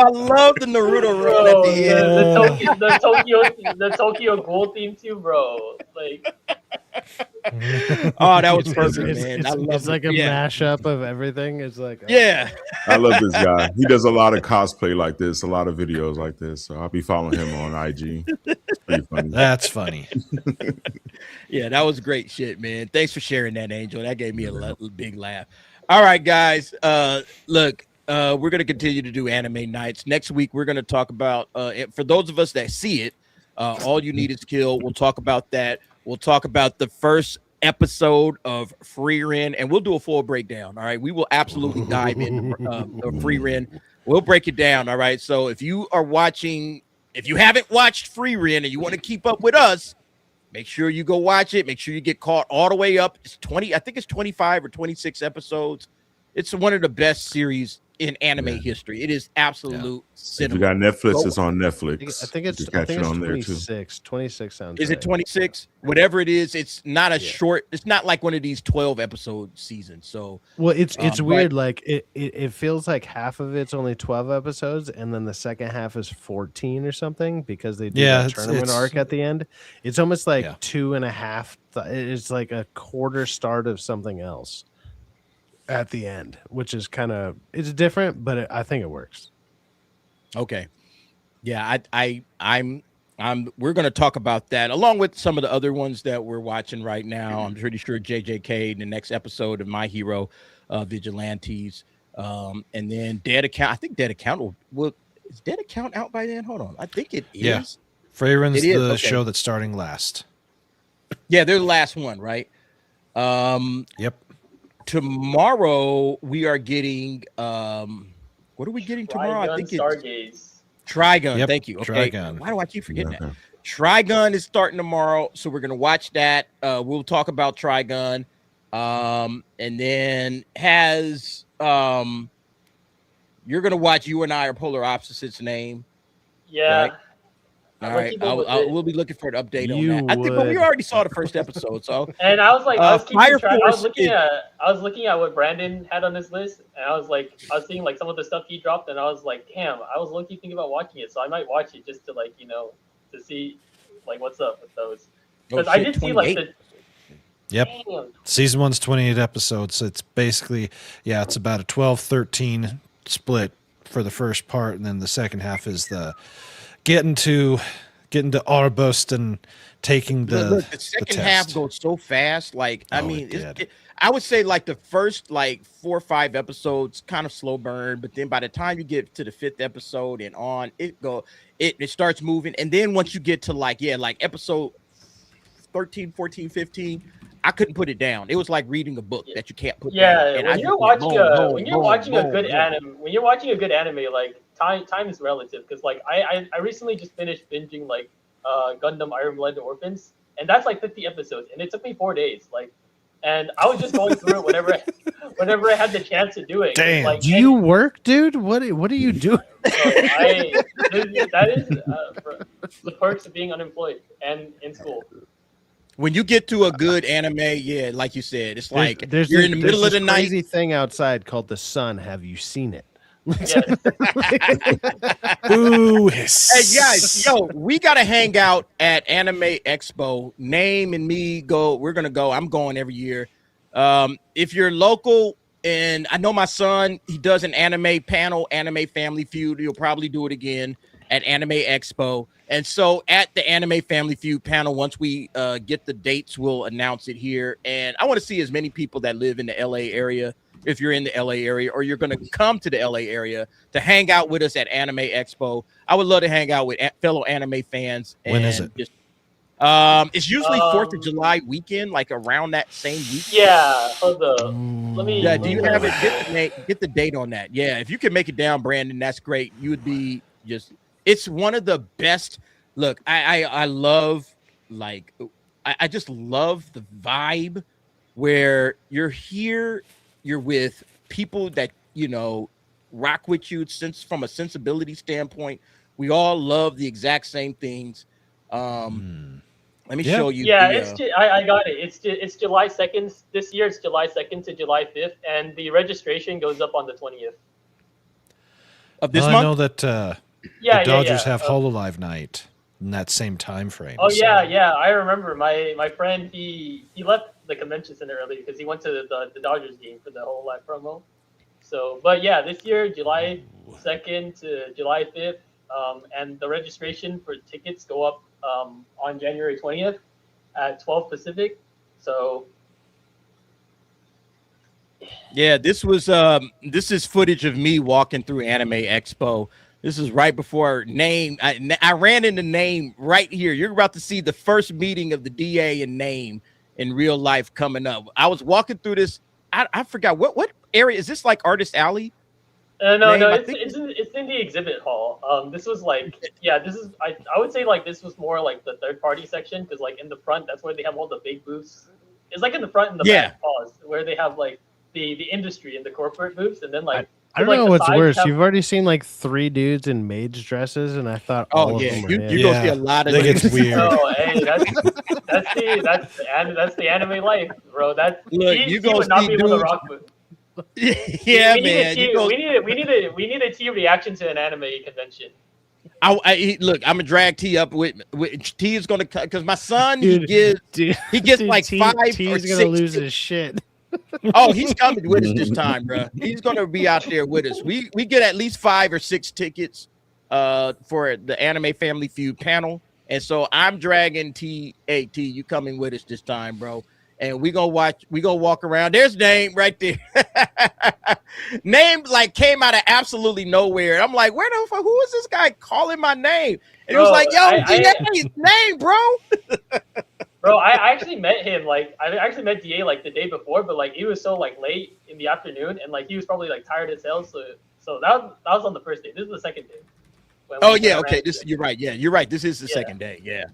love the Naruto run at the end. The Tokyo Ghoul theme too, bro. Like. Oh, that was perfect, man. It's like a mashup of everything. It's like yeah. I love this guy. He does a lot of cosplay like this, a lot of videos like this. So I'll be following him on IG. It's pretty funny. That's funny. Yeah, that was great shit, man. Thanks for sharing that, Angel. That gave me a big laugh. All right, guys. Look, we're gonna continue to do anime nights. Next week, we're gonna talk about for those of us that see it, All You Need Is Kill. We'll talk about that. We'll talk about the first episode of Frieren, and we'll do a full breakdown. All right, we will absolutely dive into Frieren. We'll break it down. All right, so if you haven't watched Frieren and you want to keep up with us, make sure you go watch it. Make sure you get caught all the way up. It's 20, I think it's 25 or 26 episodes. It's one of the best series in anime history. It is absolute cinema. If you got Netflix, it's on Netflix. I think it's 26. 26 sounds. Is it 26? Whatever it is, it's not a short. It's not like one of these 12 episode seasons. So it's weird. Like it feels like half of it's only 12 episodes, and then the second half is 14 or something because they do that tournament arc at the end. It's almost like 2.5. It's like a quarter start of something else at the end, which is it's different, but I think it works. Okay. Yeah, I'm we're going to talk about that along with some of the other ones that we're watching right now. I'm pretty sure JJK, the next episode of My Hero, Vigilantes, and then Dead Account. I think Dead Account is Dead Account out by then? Hold on. I think it is. Yeah. Freyren's the show that's starting last. Yeah, they're the last one, right? Yep. Tomorrow we are getting what are we getting tomorrow? I think it's Trigun. Yep. Thank you. Okay. Trigun. Why do I keep forgetting that? Trigun is starting tomorrow, so we're gonna watch that. We'll talk about Trigun. And then you're gonna watch You and I Are Polar Opposites Name. Yeah. Right? All right, we'll be looking for an update on that. I think, but we already saw the first episode, so. And I was like, I was looking at what Brandon had on his list, and I was seeing like some of the stuff he dropped, and I was like, damn, I was low-key thinking about watching it, so I might watch it just to to see like what's up with those. Because I did 28? See like the. Yep. Damn. Season 1's 28 episodes. So it's basically, it's about a 12-13 split for the first part, and then the second half is the getting to getting to Arbost and taking the second half goes so fast. Like, I mean, I would say like the first like 4 or 5 episodes kind of slow burn, but then by the time you get to the 5th episode and on, it starts moving. And then once you get to like episode 13, 14, 15, I couldn't put it down. It was like reading a book that you can't put down. And when you're watching a good anime, like time is relative, because like I recently just finished binging like Gundam Iron Blood Orphans, and that's like 50 episodes, and it took me 4 days. Like, and I was just going through it whenever I had the chance to do it. Damn. Like, do you work, dude? What are you doing? That is the perks of being unemployed and in school. When you get to a good anime, yeah, like you said, it's like you're in the middle of the night. Crazy thing outside called the sun. Have you seen it? Yes. Ooh, hey guys, we gotta hang out at Anime Expo. Name and me we're gonna go. I'm going every year. If you're local, and I know my son, he does an anime panel, Anime Family Feud. He'll probably do it again at Anime Expo. And so at the Anime Family Feud panel, once we get the dates, we'll announce it here. And I want to see as many people that live in the LA area, if you're in the LA area, or you're going to come to the LA area to hang out with us at Anime Expo. I would love to hang out with fellow anime fans. When is it? It's usually 4th of July weekend, like around that same week. Yeah, hold up. Let me. Yeah, do you have it? Get the date on that. Yeah, if you can make it down, Brandon, that's great. You would be just. It's one of the best. Look, I love, like, I just love the vibe where you're here, you're with people that, rock with you from a sensibility standpoint. We all love the exact same things. Let me show you. Yeah, I got it. It's July 2nd. This year it's July 2nd to July 5th, and the registration goes up on the 20th. Of this month? I know that the Dodgers have HoloLive night in that same time frame. Oh, so. Yeah. I remember my friend, he left the convention center early because he went to the Dodgers game for the HoloLive promo. So, but yeah, this year, July 2nd to July 5th, and the registration for tickets go up on January 20th at 12 Pacific. So yeah, this is footage of me walking through Anime Expo. This is right before Name. I ran into Name right here. You're about to see the first meeting of the DA and Name in real life coming up. I was walking through this. I forgot what area is this, like Artist Alley? No, it's in the exhibit hall. This was like, I would say like this was more like the third party section, because like in the front, that's where they have all the big booths. It's like in the front and the back halls where they have like the industry and the corporate booths, and then like I don't know what's worse. You've already seen like 3 dudes in maids dresses, and I thought all of them were you go see a lot of. It's weird. Oh, hey, that's the anime life, bro. You go would not be able to rock with. Yeah, man. We need a T reaction to an anime convention. Look, I'm gonna drag T up with T is gonna cut, because my son he gets like T, 5 T's or gonna 6 lose his shit. Oh, he's coming with us this time, bro. He's gonna be out there with us. We get at least 5 or 6 tickets for the Anime Family Feud panel, and so I'm dragging T. Hey, T, you coming with us this time, bro? And we gonna walk around. There's Name right there. Name like came out of absolutely nowhere. I'm like, where the fuck? Who is this guy calling my name? And he was like, yo, DA's Name, bro. Bro, I actually met him. Like, I actually met DA like the day before, but like it was so like late in the afternoon, and like he was probably like tired as hell. So that was on the first day. This is the second day. Oh yeah, okay. You're right. Yeah, you're right. This is the second day. Yeah.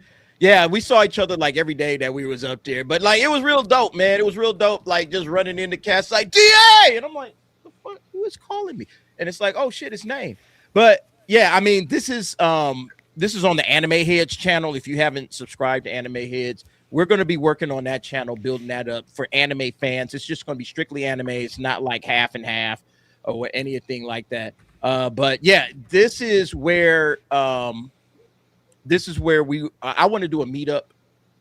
Yeah, we saw each other like every day that we was up there, but like it was real dope, man. It was real dope, like just running into cats like DA, and I'm like, the fuck, who is calling me? And it's like, oh shit, it's Name. But yeah, I mean, this is on the Anime Heads channel. If you haven't subscribed to Anime Heads, we're going to be working on that channel, building that up for anime fans. It's just going to be strictly anime. It's not like half and half or anything like that. But yeah, this is where I want to do a meetup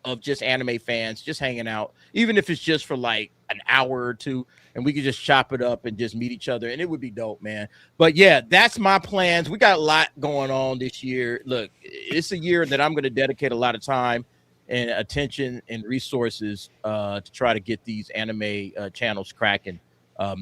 of just anime fans, just hanging out, even if it's just for like an hour or two. and we could just chop it up and just meet each other, and it would be dope, man. But yeah, that's my plans. We got a lot going on this year. Look, it's a year that I'm going to dedicate a lot of time and attention and resources to try to get these anime channels cracking.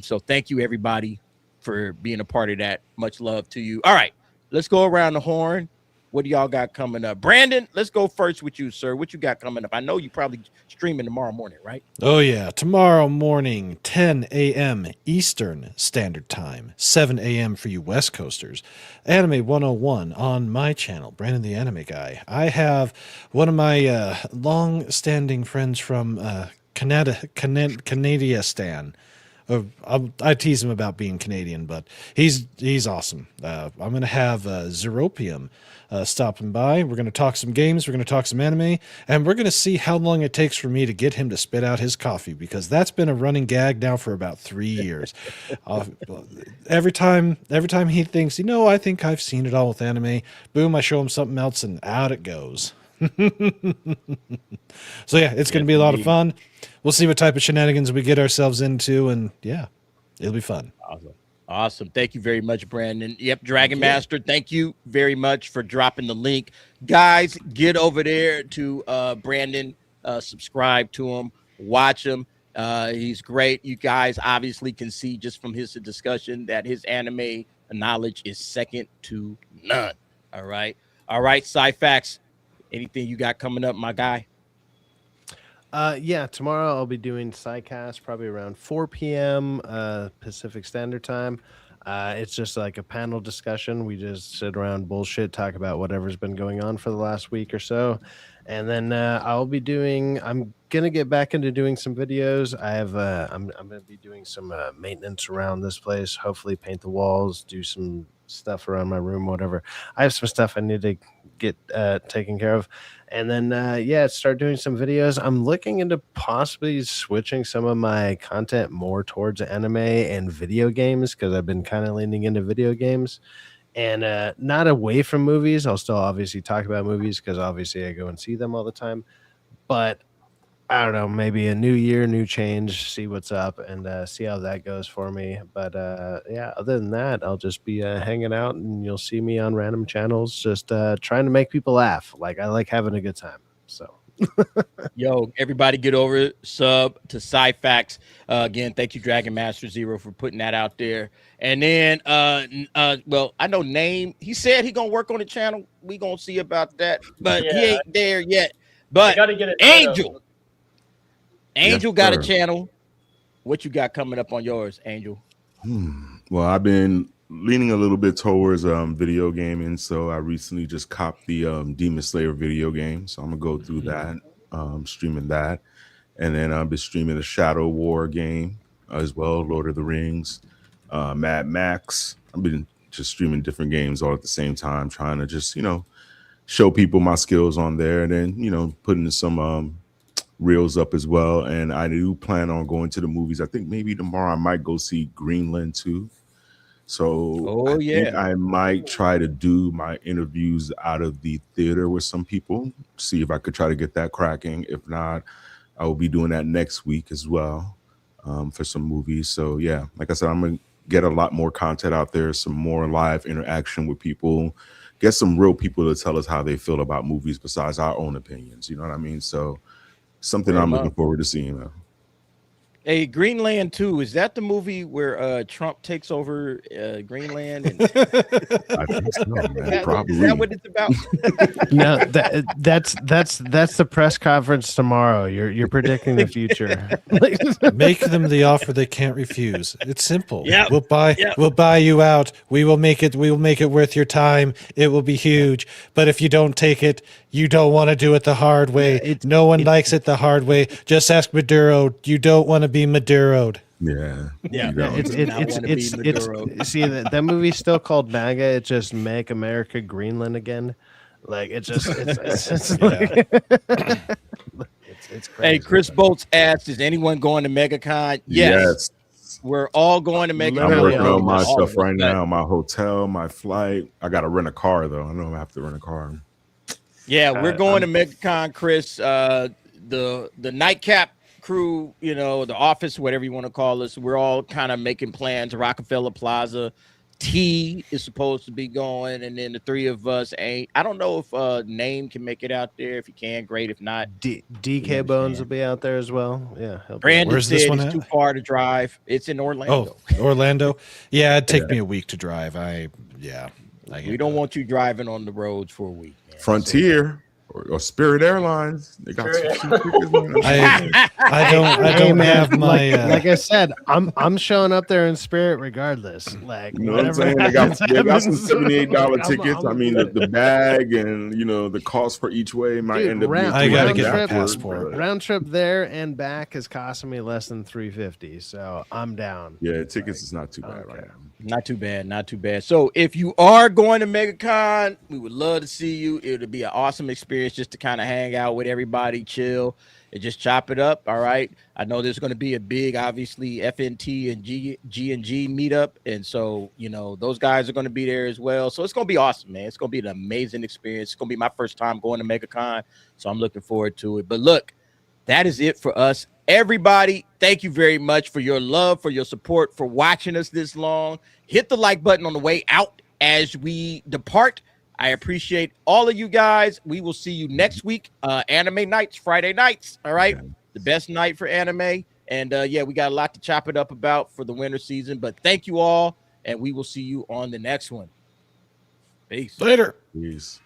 So thank you, everybody, for being a part of that. Much love to you. All right, let's go around the horn. What do y'all got coming up? Brandon, let's go first with you, sir. What you got coming up? I know you probably streaming tomorrow morning, right? Oh, yeah. Tomorrow morning, 10 a.m. Eastern Standard Time, 7 a.m. for you West Coasters. Anime 101 on my channel, Brandon the Anime Guy. I have one of my long-standing friends from Canada Stan. I tease him about being Canadian, but he's awesome. I'm going to have Zeropium stopping by. We're going to talk some games. We're going to talk some anime, and we're going to see how long it takes for me to get him to spit out his coffee, because that's been a running gag now for about 3 years. Every time he thinks, I think I've seen it all with anime, boom, I show him something else, and out it goes. So yeah, it's going to be a lot of fun. We'll see what type of shenanigans we get ourselves into, and yeah, it'll be fun. Awesome. Thank you very much, Brandon. Yep, Dragon Master, thank you very much for dropping the link. Guys, get over there to Brandon, subscribe to him, watch him. He's great. You guys obviously can see just from his discussion that his anime knowledge is second to none. All right, Sci-Fax, anything you got coming up, my guy? Yeah, tomorrow I'll be doing SciCast probably around 4 p.m. Pacific Standard Time. It's just like a panel discussion. We just sit around, bullshit, talk about whatever's been going on for the last week or so. And then I'm gonna get back into doing some videos. I'm gonna be doing some maintenance around this place. Hopefully paint the walls, do some stuff around my room, whatever. I have some stuff I need to get taken care of. And then, start doing some videos. I'm looking into possibly switching some of my content more towards anime and video games, because I've been kind of leaning into video games and not away from movies. I'll still obviously talk about movies because obviously I go and see them all the time. But I don't know, maybe a new year, new change, see what's up and see how that goes for me. But other than that, I'll just be hanging out, and you'll see me on random channels just trying to make people laugh. Like, I like having a good time. So yo, everybody get over, sub to Sci-Fax. Again, thank you, Dragon Master Zero, for putting that out there. And then well, I know Name, he said he gonna work on the channel. We gonna see about that, but he ain't there yet. But gotta get it Angel got a channel. What you got coming up on yours, Angel? Well, I've been leaning a little bit towards video gaming, so I recently just copped the Demon Slayer video game, so I'm gonna go through that, streaming that, and then I've been streaming a Shadow War game as well, Lord of the Rings, Mad Max. I've been just streaming different games all at the same time, trying to just show people my skills on there, and then putting some reels up as well. And I do plan on going to the movies. I think maybe tomorrow I might go see Greenland 2. So I think I might try to do my interviews out of the theater with some people, see if I could try to get that cracking. If not, I will be doing that next week as well for some movies. So yeah, like I said, I'm gonna get a lot more content out there, some more live interaction with people, get some real people to tell us how they feel about movies besides our own opinions. You know what I mean? So something I'm looking forward to seeing. Hey, Greenland 2, is that the movie where Trump takes over Greenland? And I think so, man. Probably. Is that what it's about? No, that's the press conference tomorrow. You're predicting the future. Make them the offer they can't refuse. It's simple. Yeah, we'll buy you out. We will make it worth your time. It will be huge. But if you don't take it, you don't want to do it the hard way. No one likes it the hard way. Just ask Maduro. You don't want to be Maduro'd. Yeah. It's see that movie's still called MAGA. It's just Make America Greenland Again. Like it's crazy. Hey, Chris Bolts asked, is anyone going to MegaCon? Yes. We're all going to MegaCon. I'm working on my stuff right now, my hotel, my flight. I got to rent a car though. I know I have to rent a car. Yeah, we're going to MegaCon, Chris. The nightcap crew, you know, the office, whatever you want to call us, we're all kind of making plans. Rockefeller Plaza. T is supposed to be going, and then the three of us ain't. I don't know if Name can make it out there. If he can, great. If not, DK Bones will be out there as well. Yeah, Brandon said it's too far to drive. It's in Orlando. Oh, Orlando. Yeah, it'd take me a week to drive. We don't want you driving on the roads for a week. Man. Frontier or Spirit Airlines. They got some tickets. I don't have my. Like I said, I'm showing up there in Spirit regardless. Like, you know what I'm saying? They got some $78 tickets. I mean, the bag and the cost for each way might end up. I gotta get my passport. Round trip there and back is costing me less than $350, so I'm down. Yeah, tickets is not too bad right now. Not too bad, not too bad. So if you are going to MegaCon, we would love to see you. It'll be an awesome experience just to kind of hang out with everybody, chill, and just chop it up. All right. I know there's going to be a big, obviously, FNT and G&G meetup. And so, those guys are going to be there as well. So it's going to be awesome, man. It's going to be an amazing experience. It's going to be my first time going to MegaCon. So I'm looking forward to it. But look, that is it for us. Everybody, thank you very much for your love, for your support, for watching us this long. Hit the like button on the way out as we depart. I appreciate all of you guys. We will see you next week. Anime nights, Friday nights. All right. The best night for anime. And we got a lot to chop it up about for the winter season. But thank you all. And we will see you on the next one. Peace. Later. Peace.